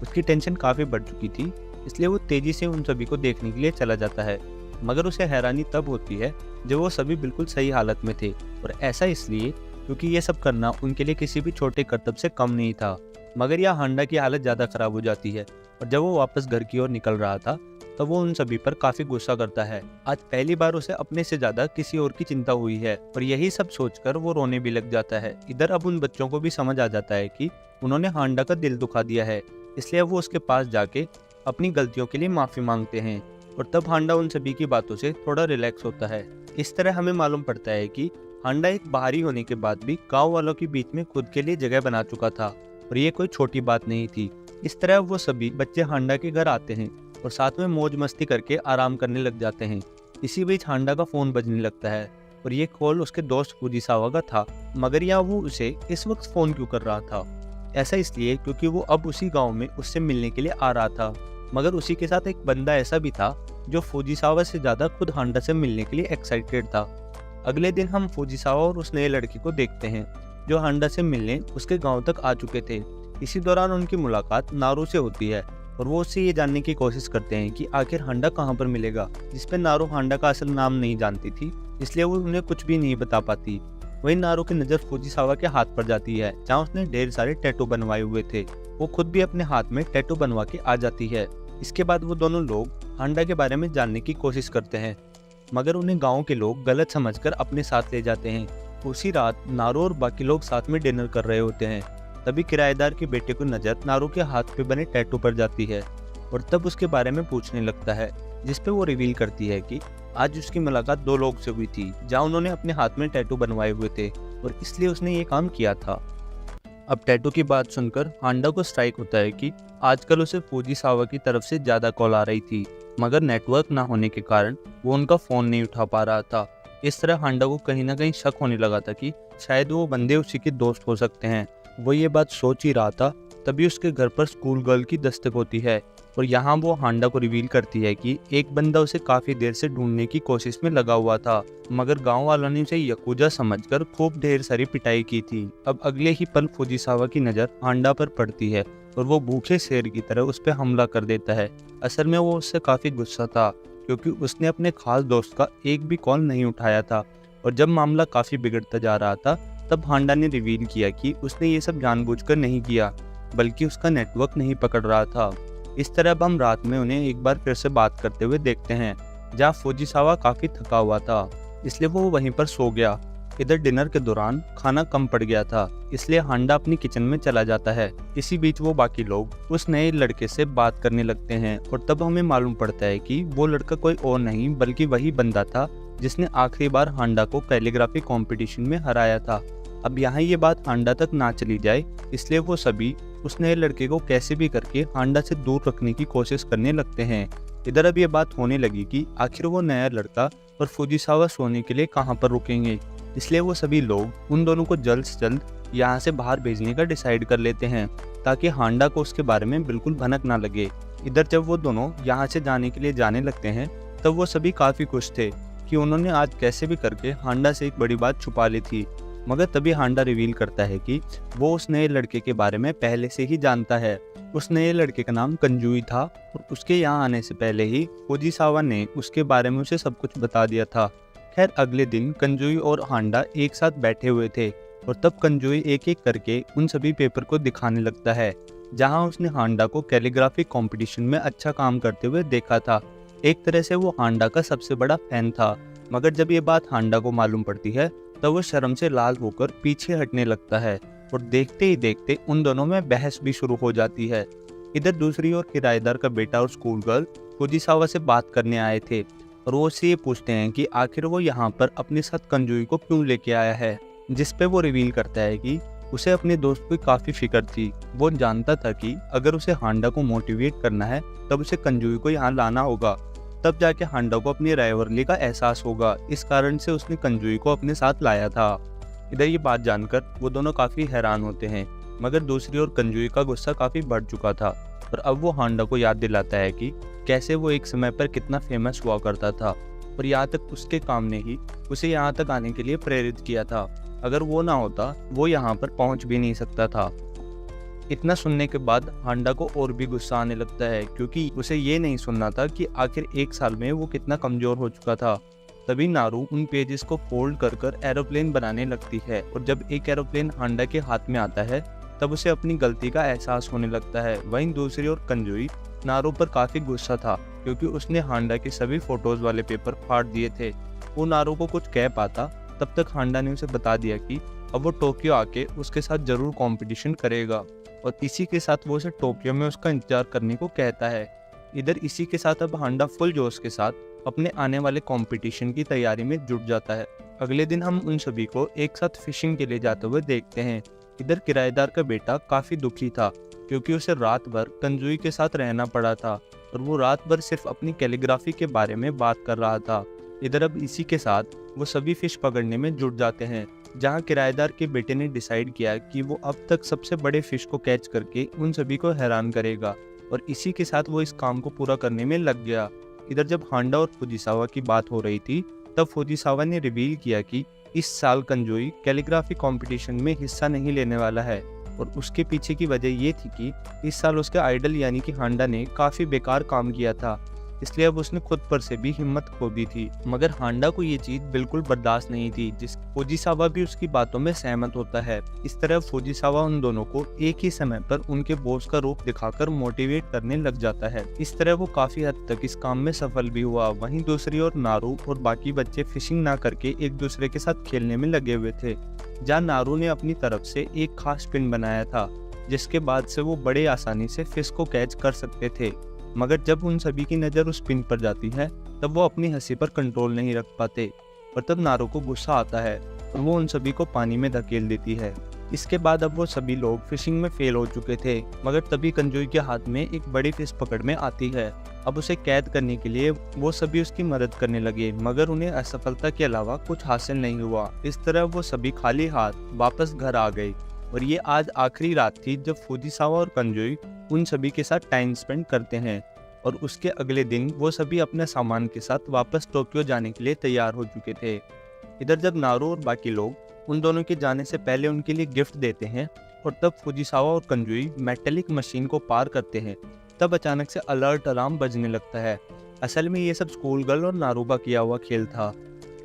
उसकी टेंशन काफ़ी बढ़ चुकी थी, इसलिए वो तेज़ी से उन सभी को देखने के लिए चला जाता है। मगर उसे हैरानी तब होती है जब वो सभी बिल्कुल सही हालत में थे और ऐसा इसलिए क्योंकि ये सब करना उनके लिए किसी भी छोटे कर्तव्य से कम नहीं था। मगर यह हांडा की हालत ज़्यादा ख़राब हो जाती है और जब वो वापस घर की ओर निकल रहा था तब वो उन सभी पर काफ़ी गुस्सा करता है। आज पहली बार उसे अपने से ज़्यादा किसी और की चिंता हुई है और यही सब सोचकर वो रोने भी लग जाता है। इधर अब उन बच्चों को भी समझ आ जाता है कि उन्होंने हांडा का दिल दुखा दिया है, इसलिए वो उसके पास जाके अपनी गलतियों के लिए माफ़ी मांगते हैं और तब हांडा उन सभी की बातों से थोड़ा रिलैक्स होता है। इस तरह हमें मालूम पड़ता है कि हांडा एक बाहरी होने के बाद भी गाँव वालों के बीच में खुद के लिए जगह बना चुका था और ये कोई छोटी बात नहीं थी। इस तरह वो सभी बच्चे हांडा के घर आते हैं और साथ में मौज मस्ती करके आराम करने लग जाते हैं। इसी बीच हांडा का फ़ोन बजने लगता है और ये कॉल उसके दोस्त फुजिसावा का था, मगर यहाँ वो उसे इस वक्त फ़ोन क्यों कर रहा था? ऐसा इसलिए क्योंकि वो अब उसी गांव में उससे मिलने के लिए आ रहा था, मगर उसी के साथ एक बंदा ऐसा भी था जो फुजिसावा से ज़्यादा खुद हांडा से मिलने के लिए एक्साइटेड था। अगले दिन हम फुजिसावा और उस नए लड़के को देखते हैं जो हांडा से मिलने उसके गाँव तक आ चुके थे। इसी दौरान उनकी मुलाकात नारू से होती है और वो उससे ये जानने की कोशिश करते हैं कि आखिर हांडा कहाँ पर मिलेगा, जिस पे नारू हांडा का असल नाम नहीं जानती थी, इसलिए वो उन्हें कुछ भी नहीं बता पाती। वहीं नारू की नज़र फुजिसावा के हाथ पर जाती है जहाँ उसने ढेर सारे टैटू बनवाए हुए थे। वो खुद भी अपने हाथ में टैटू बनवा के आ जाती है। इसके बाद वो दोनों लोग हांडा के बारे में जानने की कोशिश करते हैं, मगर उन्हें गाँव के लोग गलत समझकर अपने साथ ले जाते हैं। उसी रात नारू और बाकी लोग साथ में डिनर कर रहे होते हैं, तभी किराएदार के बेटे को नज़र नारू के हाथ पे बने टैटू पर जाती है और तब उसके बारे में पूछने लगता है। जिस पे वो रिवील करती है कि आज उसकी मुलाकात दो लोग से हुई थी जहाँ उन्होंने अपने हाथ में टैटू बनवाए हुए थे और इसलिए उसने ये काम किया था। अब टैटू की बात सुनकर हांडा को स्ट्राइक होता है कि आजकल उसे फुजीसावा की तरफ से ज़्यादा कॉल आ रही थी, मगर नेटवर्क ना होने के कारण वो उनका फ़ोन नहीं उठा पा रहा था। इस तरह हांडा को कहीं ना कहीं शक होने लगा था कि शायद वो बंदे उसी के दोस्त हो सकते हैं। वो ये बात सोच ही रहा था, तभी उसके घर पर स्कूल गर्ल की दस्तक होती है और यहाँ वो हांडा को रिवील करती है कि एक बंदा उसे काफ़ी देर से ढूंढने की कोशिश में लगा हुआ था, मगर गांव वालों ने उसे यकूजा समझकर खूब ढेर सारी पिटाई की थी। अब अगले ही पल फुजीसावा की नज़र हांडा पर पड़ती है और वो भूखे शेर की तरह उस पर हमला कर देता है। असल में वो उससे काफ़ी गुस्सा था क्योंकि उसने अपने खास दोस्त का एक भी कॉल नहीं उठाया था और जब मामला काफ़ी बिगड़ता जा रहा था तब हांडा ने रिवील किया कि उसने ये सब जानबूझकर नहीं किया, बल्कि उसका नेटवर्क नहीं पकड़ रहा था। इस तरह अब हम रात में उन्हें एक बार फिर से बात करते हुए देखते हैं, जहाँ फुजीसावा काफ़ी थका हुआ था इसलिए वो वहीं पर सो गया। इधर डिनर के दौरान खाना कम पड़ गया था इसलिए हांडा अपनी किचन में चला जाता है। इसी बीच वो बाकी लोग उस नए लड़के से बात करने लगते हैं और तब हमें मालूम पड़ता है कि वो लड़का कोई और नहीं बल्कि वही बंदा था जिसने आखिरी बार हांडा को कैलीग्राफी कंपटीशन में हराया था। अब यहाँ ये बात हांडा तक ना चली जाए इसलिए वो सभी उस नए लड़के को कैसे भी करके हांडा से दूर रखने की कोशिश करने लगते हैं। इधर अब ये बात होने लगी कि आखिर वो नया लड़का और फुजीसावा सोने के लिए कहाँ पर रुकेंगे, इसलिए वो सभी लोग उन दोनों को जल्द से जल्द यहाँ से बाहर भेजने का डिसाइड कर लेते हैं ताकि हांडा को उसके बारे में बिल्कुल भनक ना लगे। इधर जब वो दोनों यहाँ से जाने के लिए जाने लगते हैं तब वो सभी काफ़ी खुश थे कि उन्होंने आज कैसे भी करके हांडा से एक बड़ी बात छुपा ली थी। मगर तभी हांडा रिवील करता है कि वो उस नए लड़के के बारे में पहले से ही जानता है। उस नए लड़के का नाम कंजुई था और उसके यहाँ आने से पहले ही फुजीसावा ने उसके बारे में उसे सब कुछ बता दिया था। खैर अगले दिन कंजुई और हांडा एक साथ बैठे हुए थे और तब कंजुई एक एक करके उन सभी पेपर को दिखाने लगता है जहाँ उसने हांडा को कैलीग्राफी कंपटीशन में अच्छा काम करते हुए देखा था। एक तरह से वो हांडा का सबसे बड़ा फैन था, मगर जब ये बात हांडा को मालूम पड़ती है तब वो शर्म से लाल होकर पीछे हटने लगता है और देखते ही देखते उन दोनों में बहस भी शुरू हो जाती है। इधर दूसरी ओर किराएदार का बेटा और स्कूल गर्ल फुजीसावा से बात करने आए थे और वो उससे ये पूछते हैं कि आखिर वो यहाँ पर अपने साथ कंजुई को क्यों लेके आया है, जिस पे वो रिवील करता है कि उसे अपने दोस्त की काफ़ी फिक्र थी। वो जानता था कि अगर उसे हांडा को मोटिवेट करना है तब उसे कंजुई को यहाँ लाना होगा, तब जाके हांडा को अपनी राइवलरी का एहसास होगा। इस कारण से उसने कंजुई को अपने साथ लाया था। इधर ये बात जानकर वो दोनों काफ़ी हैरान होते हैं, मगर दूसरी ओर कंजुई का गुस्सा काफ़ी बढ़ चुका था और अब वो हांडा को याद दिलाता है कि कैसे वो एक समय पर कितना फेमस हुआ करता था और यहाँ तक उसके काम ने ही उसे यहाँ तक आने के लिए प्रेरित किया था। अगर वो ना होता वो यहाँ पर पहुँच भी नहीं सकता था। इतना सुनने के बाद हांडा को और भी गुस्सा आने लगता है क्योंकि उसे ये नहीं सुनना था कि आखिर एक साल में वो कितना कमज़ोर हो चुका था। तभी नारू उन पेजेस को फोल्ड कर कर एरोप्लेन बनाने लगती है और जब एक एरोप्लेन हांडा के हाथ में आता है तब उसे अपनी गलती का एहसास होने लगता है। वहीं दूसरी ओर कंजुई नारू पर काफ़ी गुस्सा था क्योंकि उसने हांडा के सभी फोटोज़ वाले पेपर फाड़ दिए थे। वो नारू को कुछ कह पाता तब तक हांडा ने उसे बता दिया कि अब वो टोक्यो आके उसके साथ ज़रूर कंपटीशन करेगा और इसी के साथ वो उसे टोक्यो में उसका इंतजार करने को कहता है। इधर इसी के साथ अब हांडा फुल जोश के साथ अपने आने वाले कंपटीशन की तैयारी में जुट जाता है। अगले दिन हम उन सभी को एक साथ फिशिंग के लिए जाते हुए देखते हैं। इधर किराएदार का बेटा काफ़ी दुखी था क्योंकि उसे रात भर कंजुई के साथ रहना पड़ा था और वो रात भर सिर्फ अपनी कैलीग्राफी के बारे में बात कर रहा था। इधर अब इसी के साथ वो सभी फिश पकड़ने में जुट जाते हैं, जहाँ किराएदार के बेटे ने डिसाइड किया कि वो अब तक सबसे बड़े फिश को कैच करके उन सभी को हैरान करेगा और इसी के साथ वो इस काम को पूरा करने में लग गया। इधर जब हांडा और फुजीसावा की बात हो रही थी तब फुजीसावा ने रिवील किया कि इस साल कंजुई कैलीग्राफी कंपटीशन में हिस्सा नहीं लेने वाला है और उसके पीछे की वजह ये थी कि इस साल उसके आइडल यानी कि हांडा ने काफ़ी बेकार काम किया था, इसलिए अब उसने खुद पर से भी हिम्मत खो दी थी। मगर हांडा को ये चीज़ बिल्कुल बर्दाश्त नहीं थी, जिस फुजीसावा भी उसकी बातों में सहमत होता है। इस तरह फुजीसावा उन दोनों को एक ही समय पर उनके बॉस का रूप दिखाकर मोटिवेट करने लग जाता है। इस तरह वो काफ़ी हद तक इस काम में सफल भी हुआ। वहीं दूसरी ओर नारू और बाकी बच्चे फिशिंग ना करके एक दूसरे के साथ खेलने में लगे हुए थे, जहाँ नारू ने अपनी तरफ से एक खास पिन बनाया था जिसके बाद से वो बड़े आसानी से फिश को कैच कर सकते थे। मगर जब उन सभी की नज़र उस पिन पर जाती है तब वो अपनी हंसी पर कंट्रोल नहीं रख पाते और तब नारू को गुस्सा आता है और वो उन सभी को पानी में धकेल देती है। इसके बाद अब वो सभी लोग फिशिंग में फेल हो चुके थे, मगर तभी कंजोई के हाथ में एक बड़ी फिश पकड़ में आती है। अब उसे कैद करने के लिए वो सभी उसकी मदद करने लगे, मगर उन्हें असफलता के अलावा कुछ हासिल नहीं हुआ। इस तरह वो सभी खाली हाथ वापस घर आ गए और ये आज आखिरी रात थी जब फुजिसावा और कंजोई उन सभी के साथ टाइम स्पेंड करते हैं। और उसके अगले दिन वो सभी अपने सामान के साथ वापस टोक्यो जाने के लिए तैयार हो चुके थे। इधर जब नारू और बाकी लोग उन दोनों के जाने से पहले उनके लिए गिफ्ट देते हैं और तब फुजिसावा और कंजोई मेटेलिक मशीन को पार करते हैं, तब अचानक से अलर्ट अलार्म बजने लगता है। असल में ये सब स्कूल गर्ल और नारू का किया हुआ खेल था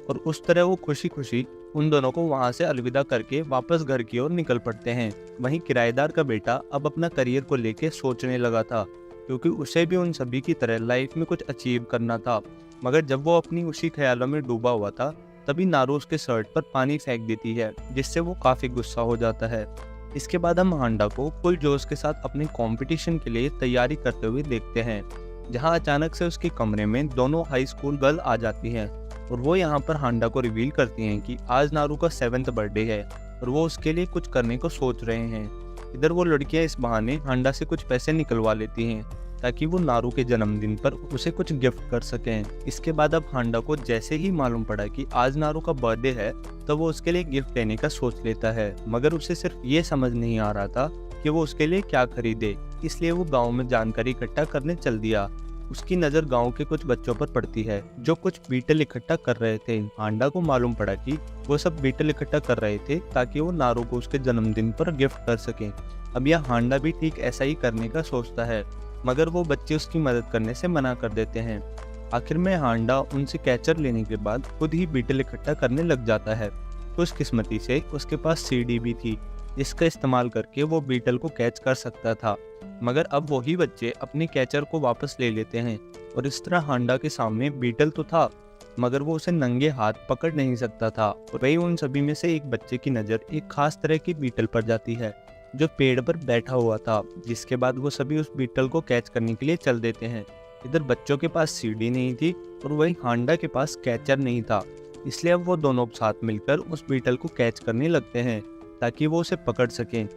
और उस तरह वो खुशी खुशी उन दोनों को वहाँ से अलविदा करके वापस घर की ओर निकल पड़ते हैं। वहीं किराएदार का बेटा अब अपना करियर को लेके सोचने लगा था, क्योंकि उसे भी उन सभी की तरह लाइफ में कुछ अचीव करना था। मगर जब वो अपनी उसी ख्यालों में डूबा हुआ था तभी नारू उसके शर्ट पर पानी फेंक देती है, जिससे वो काफ़ी गुस्सा हो जाता है। इसके बाद हम हांडा को फुल जोश के साथ अपने कंपटीशन के लिए तैयारी करते हुए देखते हैं, जहां अचानक से उसके कमरे में दोनों हाई स्कूल गर्ल आ जाती हैं और वो यहां पर हांडा को रिवील करती हैं कि आज नारू का 7th बर्थडे है और वो उसके लिए कुछ करने को सोच रहे हैं। इधर वो लड़कियां इस बहाने हांडा से कुछ पैसे निकलवा लेती हैं ताकि वो नारू के जन्मदिन पर उसे कुछ गिफ्ट कर सकें। इसके बाद अब हांडा को जैसे ही मालूम पड़ा कि आज नारू का बर्थडे है तो वो उसके लिए गिफ्ट लेने का सोच लेता है, मगर उसे सिर्फ ये समझ नहीं आ रहा था कि वो उसके लिए क्या खरीदे। इसलिए वो गांव में जानकारी इकट्ठा करने चल दिया। उसकी नज़र गांव के कुछ बच्चों पर पड़ती है जो कुछ बीटल इकट्ठा कर रहे थे। हांडा को मालूम पड़ा कि वो सब बीटल इकट्ठा कर रहे थे ताकि वो नारू को उसके जन्मदिन पर गिफ्ट कर सकें। अब यह हांडा भी ठीक ऐसा ही करने का सोचता है, मगर वो बच्चे उसकी मदद करने से मना कर देते हैं। आखिर में हांडा उनसे कैचर लेने के बाद खुद ही बीटल इकट्ठा करने लग जाता है। खुशकिस्मती से उसके पास सीडी भी थी, जिसका इस्तेमाल करके वो बीटल को कैच कर सकता था। मगर अब वही बच्चे अपने कैचर को वापस ले लेते हैं और इस तरह हांडा के सामने बीटल तो था, मगर वो उसे नंगे हाथ पकड़ नहीं सकता था। और वही उन सभी में से एक बच्चे की नज़र एक खास तरह की बीटल पर जाती है जो पेड़ पर बैठा हुआ था, जिसके बाद वो सभी उस बीटल को कैच करने के लिए चल देते हैं। इधर बच्चों के पास सीडी नहीं थी और वही हांडा के पास कैचर नहीं था, इसलिए अब वो दोनों साथ मिलकर उस बीटल को कैच करने लगते हैं ताकि वो उसे पकड़ सकें।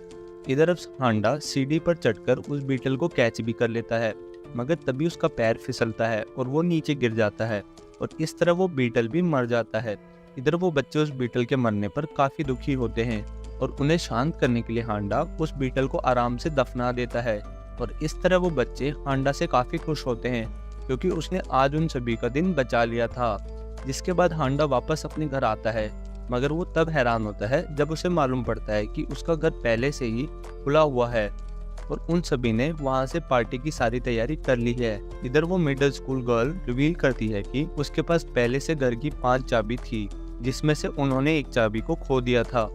इधर अब हांडा सीडी पर चढ़कर उस बीटल को कैच भी कर लेता है, मगर तभी उसका पैर फिसलता है और वो नीचे गिर जाता है और इस तरह वो बीटल भी मर जाता है। इधर वो बच्चे उस बीटल के मरने पर काफ़ी दुखी होते हैं और उन्हें शांत करने के लिए हांडा उस बीटल को आराम से दफना देता है और इस तरह वो बच्चे हांडा से काफ़ी खुश होते हैं क्योंकि उसने आज उन सभी का दिन बचा लिया था। जिसके बाद हांडा वापस अपने घर आता है, मगर वो तब हैरान होता है जब उसे मालूम पड़ता है कि उसका घर पहले से ही खुला हुआ है और उन सभी ने वहाँ से पार्टी की सारी तैयारी कर ली है। इधर वो मिडिल स्कूल गर्ल रिवील करती है कि उसके पास पहले से घर की 5 चाबी थी, जिसमें से उन्होंने एक चाबी को खो दिया था।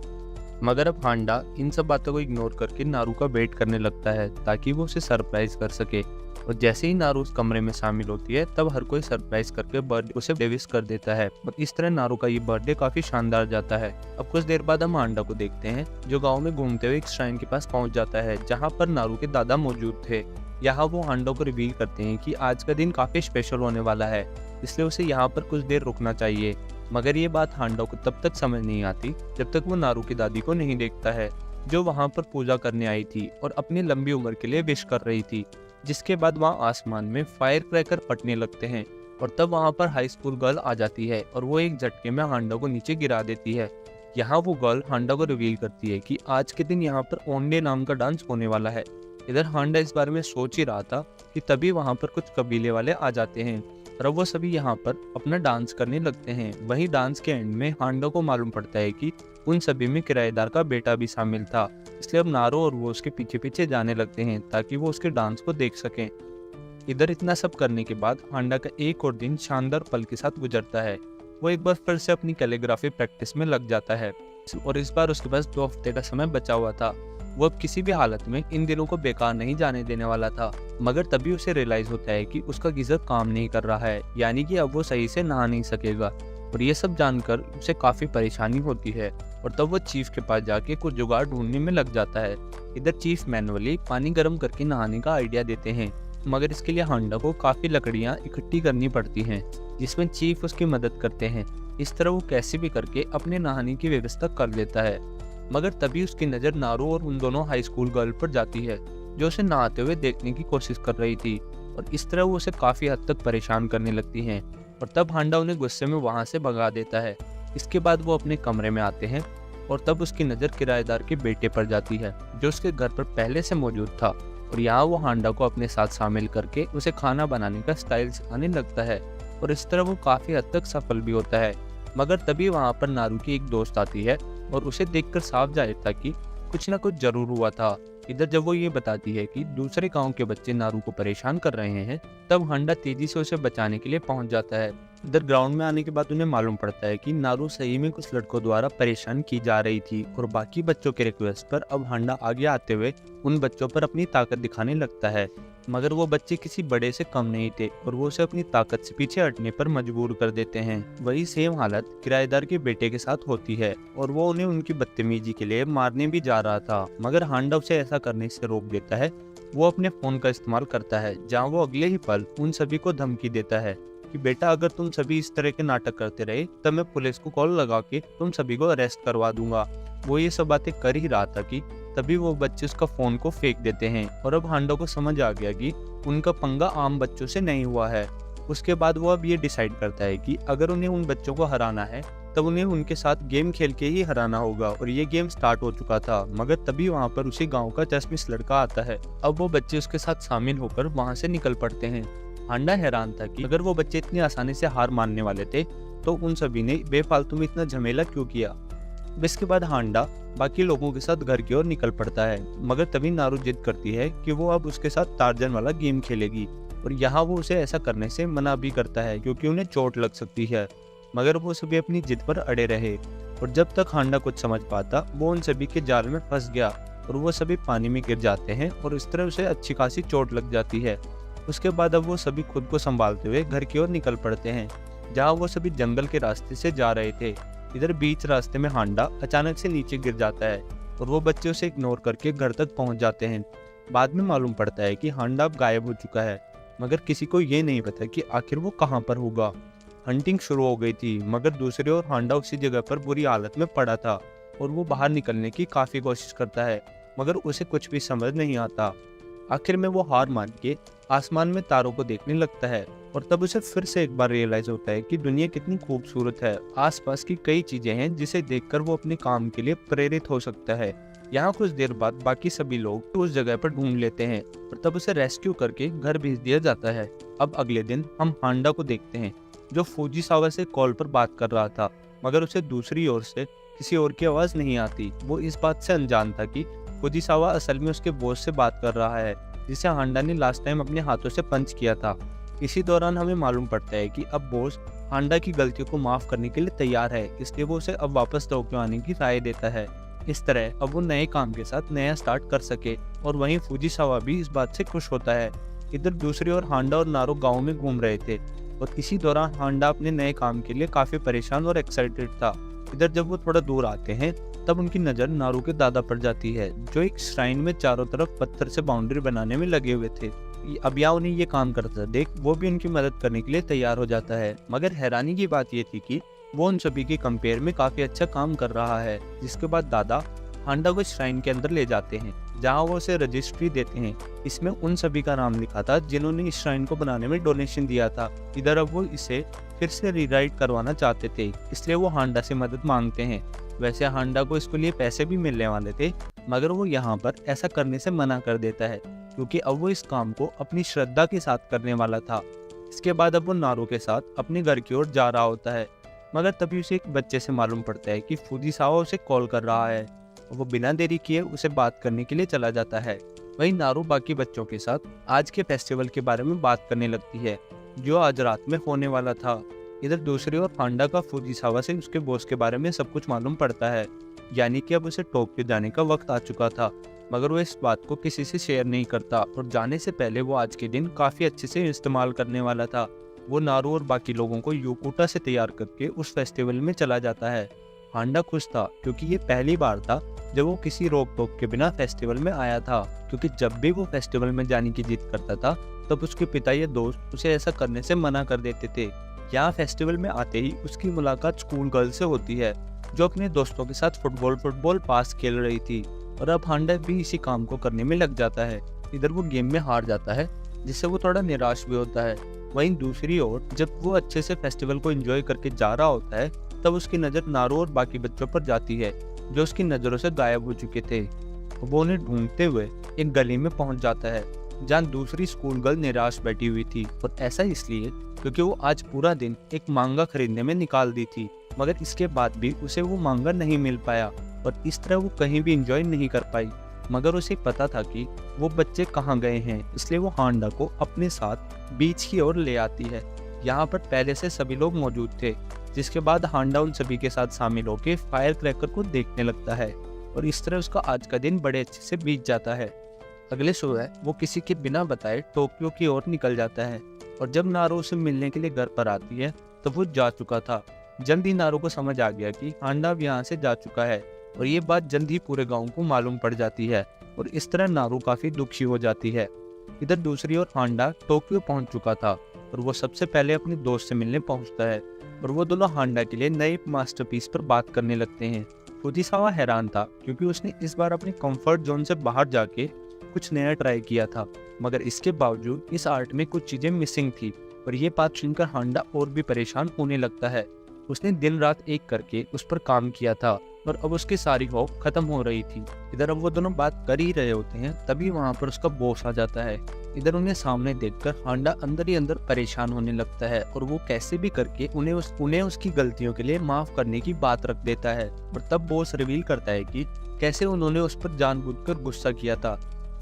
मगर अब हांडा इन सब बातों को इग्नोर करके नारू का वेट करने लगता है ताकि वो उसे सरप्राइज कर सके। और जैसे ही नारू उस कमरे में शामिल होती है तब हर कोई सरप्राइज करके बर्थडे उसे विश कर देता है और इस तरह नारू का ये बर्थडे काफी शानदार जाता है। अब कुछ देर बाद हम हांडा को देखते हैं जो गांव में घूमते हुए एक श्राइन के पास पहुंच जाता है जहां पर नारू के दादा मौजूद थे। यहाँ वो हांडा को रिवील करते हैं कि आज का दिन काफी स्पेशल होने वाला है, इसलिए उसे यहाँ पर कुछ देर रुकना चाहिए। मगर ये बात हांडा को तब तक समझ नहीं आती जब तक वो नारू की दादी को नहीं देखता है जो वहाँ पर पूजा करने आई थी और अपनी लंबी उम्र के लिए विश कर रही थी। जिसके बाद वहाँ आसमान में फायर क्रैकर फटने लगते हैं और तब वहाँ पर हाई स्कूल गर्ल आ जाती है और वो एक झटके में हांडा को नीचे गिरा देती है। यहाँ वो गर्ल हांडा को रिवील करती है कि आज के दिन यहाँ पर ओंडे नाम का डांस होने वाला है। इधर हांडा इस बारे में सोच ही रहा था कि तभी वहाँ पर कुछ कबीले वाले आ जाते हैं और अब वो सभी यहाँ पर अपना डांस करने लगते हैं। वहीं डांस के एंड में हांडा को मालूम पड़ता है कि उन सभी में किराएदार का बेटा भी शामिल था, इसलिए अब नारू और वो उसके पीछे पीछे जाने लगते हैं ताकि वो उसके डांस को देख सकें। इधर इतना सब करने के बाद हांडा का एक और दिन शानदार पल के साथ गुजरता है। वो एक बार फिर से अपनी कैलीग्राफी प्रैक्टिस में लग जाता है और इस बार उसके पास 2 हफ्ते का समय बचा हुआ था। वो अब किसी भी हालत में इन दिनों को बेकार नहीं जाने देने वाला था, मगर तभी उसे रियलाइज होता है कि उसका गीजर काम नहीं कर रहा है, यानी कि अब वो सही से नहा नहीं सकेगा। और ये सब जानकर उसे काफ़ी परेशानी होती है और तब वो चीफ के पास जाके कुछ जुगाड़ ढूंढने में लग जाता है। इधर चीफ मैनुअली पानी गर्म करके नहाने का आइडिया देते हैं, मगर इसके लिए हांडा को काफ़ी लकड़ियाँ इकट्ठी करनी पड़ती हैं, जिसमें चीफ उसकी मदद करते हैं। इस तरह वो कैसे भी करके अपने नहाने की व्यवस्था कर लेता है। मगर तभी उसकी नज़र नारू और उन दोनों हाई स्कूल गर्ल पर जाती है, जो उसे नहाते हुए देखने की कोशिश कर रही थी, और इस तरह वो उसे काफ़ी हद तक परेशान करने लगती हैं। और तब हांडा उन्हें गुस्से में वहाँ से भगा देता है। इसके बाद वो अपने कमरे में आते हैं और तब उसकी नज़र किराएदार के बेटे पर जाती है, जो उसके घर पर पहले से मौजूद था। और यहाँ वो हांडा को अपने साथ शामिल करके उसे खाना बनाने का स्टाइल सिखाने लगता है, और इस तरह वो काफ़ी हद तक सफल भी होता है। मगर तभी वहाँ पर नारू की एक दोस्त आती है और उसे देखकर साफ जाहिर था कि कुछ ना कुछ जरूर हुआ था। इधर जब वो ये बताती है कि दूसरे गांव के बच्चे नारू को परेशान कर रहे हैं, तब हांडा तेजी से उसे बचाने के लिए पहुंच जाता है। इधर ग्राउंड में आने के बाद उन्हें मालूम पड़ता है कि नारू सही में कुछ लड़कों द्वारा परेशान की जा रही थी, और बाकी बच्चों के रिक्वेस्ट पर अब हांडा आगे आते हुए उन बच्चों पर अपनी ताकत दिखाने लगता है। मगर वो बच्चे किसी बड़े से कम नहीं थे और वो उसे अपनी ताकत से पीछे हटने पर मजबूर कर देते हैं। वही सेम हालत किराएदार के बेटे के साथ होती है और वो उन्हें उनकी बदतमीजी के लिए मारने भी जा रहा था, मगर हांडा उसे ऐसा करने से रोक देता है। वो अपने फोन का इस्तेमाल करता है, जहाँ वो अगले ही पल उन सभी को धमकी देता है कि बेटा, अगर तुम सभी इस तरह के नाटक करते रहे तब मैं पुलिस को कॉल लगा के तुम सभी को अरेस्ट करवा दूंगा। वो ये सब बातें कर ही रहा था कि तभी वो बच्चे उसका फोन को फेंक देते हैं, और अब हांडा को समझ आ गया कि उनका पंगा आम बच्चों से नहीं हुआ है। उसके बाद वो अब ये डिसाइड करता है कि अगर उन्हें उन बच्चों को हराना है तब उन्हें उनके साथ गेम खेल के ही हराना होगा, और ये गेम स्टार्ट हो चुका था। मगर तभी वहाँ पर उसी गाँव का चश्मिश लड़का आता है। अब वो बच्चे उसके साथ शामिल होकर वहाँ से निकल पड़ते हैं। हांडा हैरान था कि अगर वो बच्चे इतनी आसानी से हार मानने वाले थे तो उन सभी ने बेफालतू में इतना झमेला क्यों किया। इसके बाद हांडा बाकी लोगों के साथ घर की ओर निकल पड़ता है, मगर तभी नारू जिद करती है कि वो अब उसके साथ टार्जन वाला गेम खेलेगी, और यहाँ वो उसे ऐसा करने से मना भी करता है क्योंकि उन्हें चोट लग सकती है। मगर वो सभी अपनी जिद पर अड़े रहे, और जब तक हांडा कुछ समझ पाता वो उन सभी के जाल में फंस गया और वो सभी पानी में गिर जाते हैं, और इस तरह उसे अच्छी खासी चोट लग जाती है। उसके बाद अब वो सभी खुद को संभालते हुए घर की ओर निकल पड़ते हैं, जहाँ वो सभी जंगल के रास्ते से जा रहे थे। इधर बीच रास्ते में हांडा अचानक से नीचे गिर जाता है और वो बच्चे उसे इग्नोर करके घर तक पहुंच जाते हैं। बाद में मालूम पड़ता है कि हांडा अब गायब हो चुका है, मगर किसी को ये नहीं पता कि आखिर वो कहाँ पर होगा। हंटिंग शुरू हो गई थी, मगर दूसरी ओर हांडा उसी जगह पर बुरी हालत में पड़ा था और वो बाहर निकलने की काफी कोशिश करता है, मगर उसे कुछ भी समझ नहीं आता। आखिर में वो हार मान के आसमान में तारों को देखने लगता है, और तब उसे फिर से एक बार रियलाइज होता है कि दुनिया कितनी खूबसूरत है। आसपास की कई चीजें हैं जिसे देखकर वो अपने काम के लिए प्रेरित हो सकता है। यहाँ कुछ देर बाद बाकी सभी लोग उस जगह पर ढूंढ लेते हैं और तब उसे रेस्क्यू करके घर भेज दिया जाता है। अब अगले दिन हम हांडा को देखते हैं, जो फुजीसावा से कॉल पर बात कर रहा था, मगर उसे दूसरी ओर से किसी और की आवाज नहीं आती। वो इस बात से अनजान था कि फुजीसावा असल में उसके बॉस से बात कर रहा है, जिसे हांडा ने लास्ट टाइम अपने हाथों से पंच किया था। इसी दौरान हमें मालूम पड़ता है कि अब बॉस हांडा की गलतियों को माफ करने के लिए तैयार है, इसलिए वो उसे अब वापस टोक्यो आने की राय देता है। इस तरह अब वो नए काम के साथ नया स्टार्ट कर सके, और वहीं फुजीसावा भी इस बात से खुश होता है। इधर दूसरी ओर हांडा और नारू गाँव में घूम रहे थे, और इसी दौरान हांडा अपने नए काम के लिए काफी परेशान और एक्साइटेड था। इधर जब वो थोड़ा दूर आते हैं तब उनकी नज़र नारू के दादा पर जाती है, जो एक श्राइन में चारों तरफ पत्थर से बाउंड्री बनाने में लगे हुए थे। अब या उन्हें ये काम करता देख वो भी उनकी मदद करने के लिए तैयार हो जाता है, मगर हैरानी की बात ये थी कि वो उन सभी के कंपेयर में काफी अच्छा काम कर रहा है। जिसके बाद दादा हांडा को श्राइन के अंदर ले जाते हैं, जहाँ वो उसे रजिस्ट्री देते हैं। इसमें उन सभी का नाम लिखा था जिन्होंने इस श्राइन को बनाने में डोनेशन दिया था। इधर अब वो इसे फिर से रीराइट करवाना चाहते थे, इसलिए वो हांडा से मदद मांगते हैं। वैसे हांडा को इसके लिए पैसे भी मिलने वाले थे, मगर वो यहाँ पर ऐसा करने से मना कर देता है क्योंकि अब वो इस काम को अपनी श्रद्धा के साथ करने वाला था। इसके बाद अब वो नारू के साथ अपने घर की ओर जा रहा होता है, मगर तभी उसे एक बच्चे से मालूम पड़ता है कि फुजीसावा उसे कॉल कर रहा है, और वो बिना देरी किए उसे बात करने के लिए चला जाता है। वहीं नारू बाकी बच्चों के साथ आज के फेस्टिवल के बारे में बात करने लगती है, जो आज रात में होने वाला था। इधर दूसरी ओर हांडा का फुजीसावा से उसके बॉस के बारे में सब कुछ मालूम पड़ता है, यानी कि अब उसे टोक्यो जाने का वक्त आ चुका था, मगर वो इस बात को किसी से शेयर नहीं करता, और जाने से पहले वो आज के दिन काफी अच्छे से इस्तेमाल करने वाला था। वो नारू और बाकी लोगों को यूकुटा से तैयार करके उस फेस्टिवल में चला जाता है। हांडा खुश था क्योंकि ये पहली बार था जब वो किसी रोक टोक के बिना फेस्टिवल में आया था, क्योंकि जब भी वो फेस्टिवल में जाने की जिद करता था तब उसके पिता या दोस्त उसे ऐसा करने से मना कर देते थे। यहाँ फेस्टिवल में आते ही उसकी मुलाकात स्कूल गर्ल से होती है, जो अपने दोस्तों के साथ फुटबॉल पास खेल रही थी, और अब हांडा भी इसी काम को करने में लग जाता है। इधर वो गेम में हार जाता है, जिससे वो थोड़ा निराश भी होता है। वहीं दूसरी ओर जब वो अच्छे से फेस्टिवल को एंजॉय करके जा रहा होता है, तब उसकी नज़र नारू और बाकी बच्चों पर जाती है, जो उसकी नज़रों से गायब हो चुके थे। वो उन्हें ढूंढते हुए एक गली में पहुंच जाता है, जहाँ दूसरी स्कूल गर्ल निराश बैठी हुई थी, और ऐसा इसलिए क्योंकि वो आज पूरा दिन एक मांगा खरीदने में निकाल दी थी, मगर इसके बाद भी उसे वो मांगा नहीं मिल पाया, और इस तरह वो कहीं भी एंजॉय नहीं कर पाई। मगर उसे पता था कि वो बच्चे कहाँ गए हैं, इसलिए वो हांडा को अपने साथ बीच की ओर ले आती है। यहाँ पर पहले से सभी लोग मौजूद थे, जिसके बाद हांडा उन सभी के साथ शामिल होकर फायर क्रैकर को देखने लगता है, और इस तरह उसका आज का दिन बड़े अच्छे से बीत जाता है। अगले सुबह वो किसी के बिना बताए टोक्यो की ओर निकल जाता है, और जब नारू उसे मिलने के लिए घर पर आती है तो वो जा चुका था। जल्द ही नारू को समझ आ गया कि हांडा अब यहाँ से जा चुका है, और ये बात जल्द ही पूरे गांव को मालूम पड़ जाती है, और इस तरह नारू काफी दुखी हो जाती है। इधर दूसरी ओर हांडा टोक्यो पहुंच चुका था, और वो सबसे पहले अपने दोस्त से मिलने पहुंचता है, और वो दोनों हांडा के लिए नए मास्टरपीस पर बात करने लगते हैं। फुजिसावा हैरान था, क्योंकि उसने इस बार अपने कंफर्ट जोन से बाहर जाके कुछ नया ट्राई किया था, मगर इसके बावजूद इस आर्ट में कुछ चीजें मिसिंग थी, और ये बात सुनकर हांडा और भी परेशान होने लगता है। उसने दिन रात एक करके उस पर काम किया था, और अब उसकी सारी होप खत्म हो रही थी। इधर अब वो दोनों बात कर ही रहे होते हैं, तभी वहाँ पर उसका बॉस आ जाता है। इधर उन्हें सामने देखकर हांडा अंदर ही अंदर परेशान होने लगता है, और वो कैसे भी करके उन्हें उसकी गलतियों के लिए माफ करने की बात रख देता है। और तब बॉस रिवील करता है कि कैसे उन्होंने उस पर जानबूझकर गुस्सा किया था,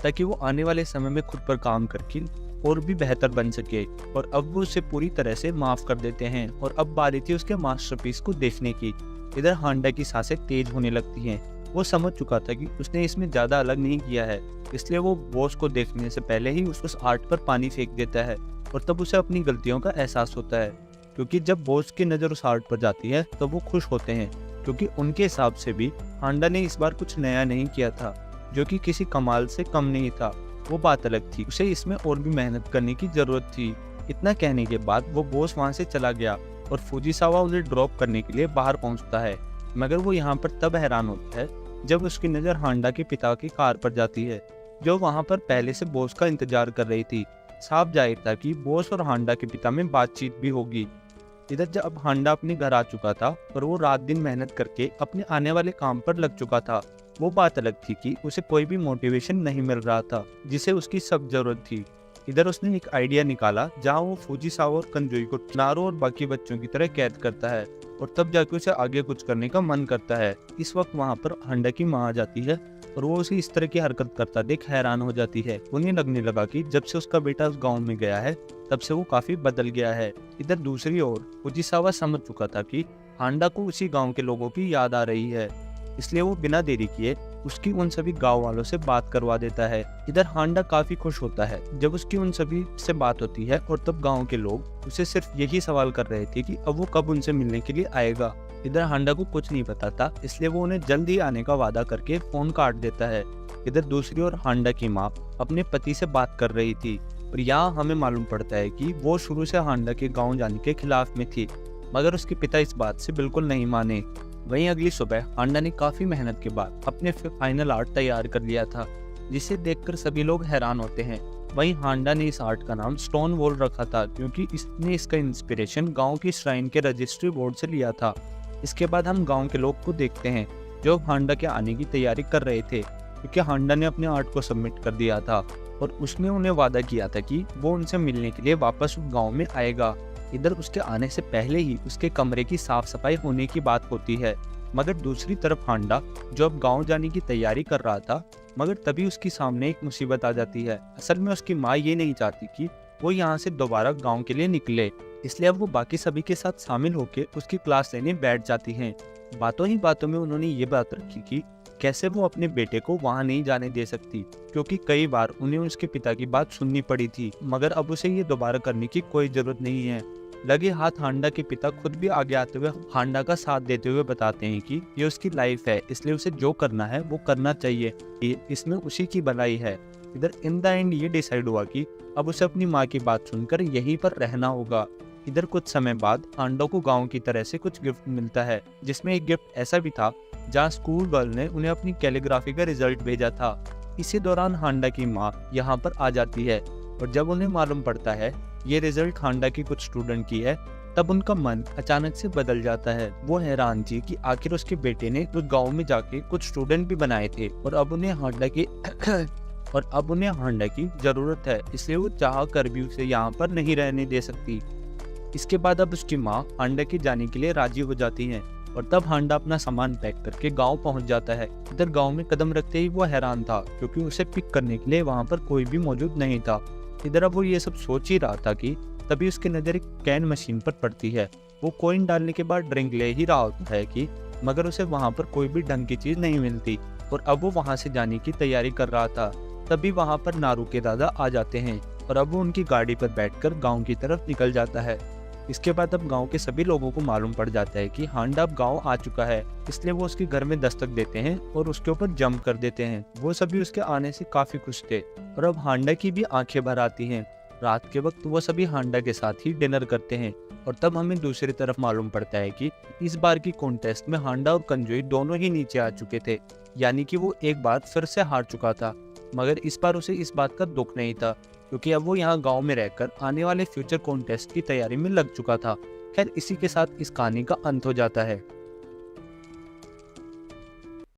ताकि वो आने वाले समय में खुद पर काम करके और भी बेहतर बन सके, और अब वो उसे पूरी तरह से माफ कर देते हैं। और अब बारी थी उसके मास्टरपीस को देखने की। इधर हांडा की सांसें तेज होने लगती हैं। वो समझ चुका था कि उसने इसमें ज्यादा अलग नहीं किया है, इसलिए वो बॉस को देखने से पहले ही उस आर्ट पर पानी फेंक देता है, और तब उसे अपनी गलतियों का एहसास होता है। क्योंकि जब बॉस की नज़र उस आर्ट पर जाती है तो वो खुश होते हैं, क्योंकि उनके हिसाब से भी हांडा ने इस बार कुछ नया नहीं किया था, जो कि किसी कमाल से कम नहीं था। वो बात अलग थी, उसे इसमें और भी मेहनत करने की जरूरत थी। इतना कहने के बाद वो बॉस वहाँ से चला गया, और फुजिसावा उन्हें ड्रॉप करने के लिए बाहर पहुँचता है। मगर वो यहाँ पर तब हैरान होता है जब उसकी नज़र हांडा के पिता की कार पर जाती है, जो वहाँ पर पहले से बॉस का इंतजार कर रही थी। साफ जाहिर था कि बॉस और हांडा के पिता में बातचीत भी होगी। इधर जब हांडा अपने घर आ चुका था, और वो रात दिन मेहनत करके अपने आने वाले काम पर लग चुका था, वो बात अलग थी कि उसे कोई भी मोटिवेशन नहीं मिल रहा था, जिसे उसकी सख्त जरूरत थी। इधर उसने एक आइडिया निकाला, जहाँ वो फुजिसावा और कंजोई को नारू और बाकी बच्चों की तरह कैद करता है, और तब जाके उसे आगे कुछ करने का मन करता है। इस वक्त वहाँ पर हांडा की माँ आ जाती है, और वो उसे इस तरह की हरकत करता देख हैरान हो जाती है। उन्हें लगने लगा कि जब से उसका बेटा उस गाँव में गया है, तब से वो काफी बदल गया है। इधर दूसरी ओर फुजिसावा समझ चुका था कि हांडा को उसी गाँव के लोगों की याद आ रही है, इसलिए वो बिना देरी किए उसकी उन सभी गांव वालों से बात करवा देता है। इधर हांडा काफी खुश होता है जब उसकी उन सभी से बात होती है, और तब गांव के लोग उसे सिर्फ यही सवाल कर रहे थे कि अब वो कब उनसे मिलने के लिए आएगा। इधर हांडा को कुछ नहीं पता था, इसलिए वो उन्हें जल्द ही आने का वादा करके फोन काट देता है। इधर दूसरी ओर हांडा की माँ अपने पति से बात कर रही थी, और यहाँ हमें मालूम पड़ता है कि वो शुरू से हांडा के गाँव जाने के खिलाफ में थी, मगर उसके पिता इस बात से बिल्कुल नहीं माने। वहीं अगली सुबह हांडा ने काफी मेहनत के बाद अपने फाइनल आर्ट तैयार कर लिया था, जिसे देखकर सभी लोग हैरान होते हैं। वहीं हांडा ने इस आर्ट का नाम स्टोन वॉल रखा था, क्योंकि इसने इसका इंस्पिरेशन गांव की श्राइन के रजिस्ट्री बोर्ड से लिया था। इसके बाद हम गांव के लोग को देखते हैं, जो हांडा के आने की तैयारी कर रहे थे, क्योंकि हांडा ने अपने आर्ट को सबमिट कर दिया था, और उसने उन्हें वादा किया था कि वो उनसे मिलने के लिए वापस गाँव में आएगा। इधर उसके आने से पहले ही उसके कमरे की साफ सफाई होने की बात होती है। मगर दूसरी तरफ हांडा, जो अब गांव जाने की तैयारी कर रहा था, मगर तभी उसके सामने एक मुसीबत आ जाती है। असल में उसकी माँ ये नहीं चाहती कि वो यहाँ से दोबारा गांव के लिए निकले, इसलिए अब वो बाकी सभी के साथ शामिल होकर उसकी क्लास लेने बैठ जाती हैं। बातों ही बातों में उन्होंने ये बात रखी कि कैसे वो अपने बेटे को वहाँ नहीं जाने दे सकती, क्योंकि कई बार उन्हें उसके पिता की बात सुननी पड़ी थी, मगर अब उसे ये दोबारा करने की कोई जरूरत नहीं है। लगे हाथ हांडा के पिता खुद भी आगे आते हुए हांडा का साथ देते हुए बताते हैं कि ये उसकी लाइफ है, इसलिए उसे जो करना है वो करना चाहिए, इसमें उसी की भलाई है। इधर इन द एंड ये डिसाइड हुआ कि अब उसे अपनी माँ की बात सुनकर यहीं पर रहना होगा। इधर कुछ समय बाद हांडा को गांव की तरह से कुछ गिफ्ट मिलता है, जिसमें एक गिफ्ट ऐसा भी था जहाँ स्कूल गर्ल ने उन्हें अपनी कैलीग्राफी का रिजल्ट भेजा था। इसी दौरान हांडा की माँ यहाँ पर आ जाती है और जब उन्हें मालूम पड़ता है ये रिजल्ट हांडा की कुछ स्टूडेंट की है, तब उनका मन अचानक से बदल जाता है। वो हैरान थी कि आखिर उसके बेटे ने उस गांव में जाके कुछ स्टूडेंट भी बनाए थे और अब उन्हें हांडा की जरूरत है, इसलिए वो चाह कर भी उसे यहाँ पर नहीं रहने दे सकती। इसके बाद अब उसकी माँ हांडा के जाने के लिए राजी हो जाती है और तब हांडा अपना सामान पैक करके गांव पहुंच जाता है। इधर गांव में कदम रखते ही वो हैरान था क्योंकि उसे पिक करने के लिए वहां पर कोई भी मौजूद नहीं था। इधर अब वो ये सब सोच ही रहा था कि तभी उसकी नज़र एक कैन मशीन पर पड़ती है। वो कॉइन डालने के बाद ड्रिंक ले ही रहा होता है कि मगर उसे वहां पर कोई भी ढंग की चीज़ नहीं मिलती और अब वो वहां से जाने की तैयारी कर रहा था। तभी वहां पर नारू के दादा आ जाते हैं और अब वो उनकी गाड़ी पर बैठकर गाँव की तरफ निकल जाता है। इसके बाद अब गांव के सभी लोगों को मालूम पड़ जाता है कि हांडा अब गांव आ चुका है, इसलिए वो उसके घर में दस्तक देते हैं और उसके ऊपर जंप कर देते हैं। वो सभी उसके आने से काफी खुश थे और अब हांडा की भी आंखें भर आती हैं। रात के वक्त वो सभी हांडा के साथ ही डिनर करते हैं और तब हमें दूसरी तरफ मालूम पड़ता है कि इस बार की कॉन्टेस्ट में हांडा और कंजोई दोनों ही नीचे आ चुके थे, यानी कि वो एक बार फिर से हार चुका था। मगर इस बार उसे इस बात का दुख नहीं था क्योंकि अब वो यहाँ गांव में रहकर आने वाले फ्यूचर कॉन्टेस्ट की तैयारी में लग चुका था। खैर इसी के साथ इस कहानी का अंत हो जाता है।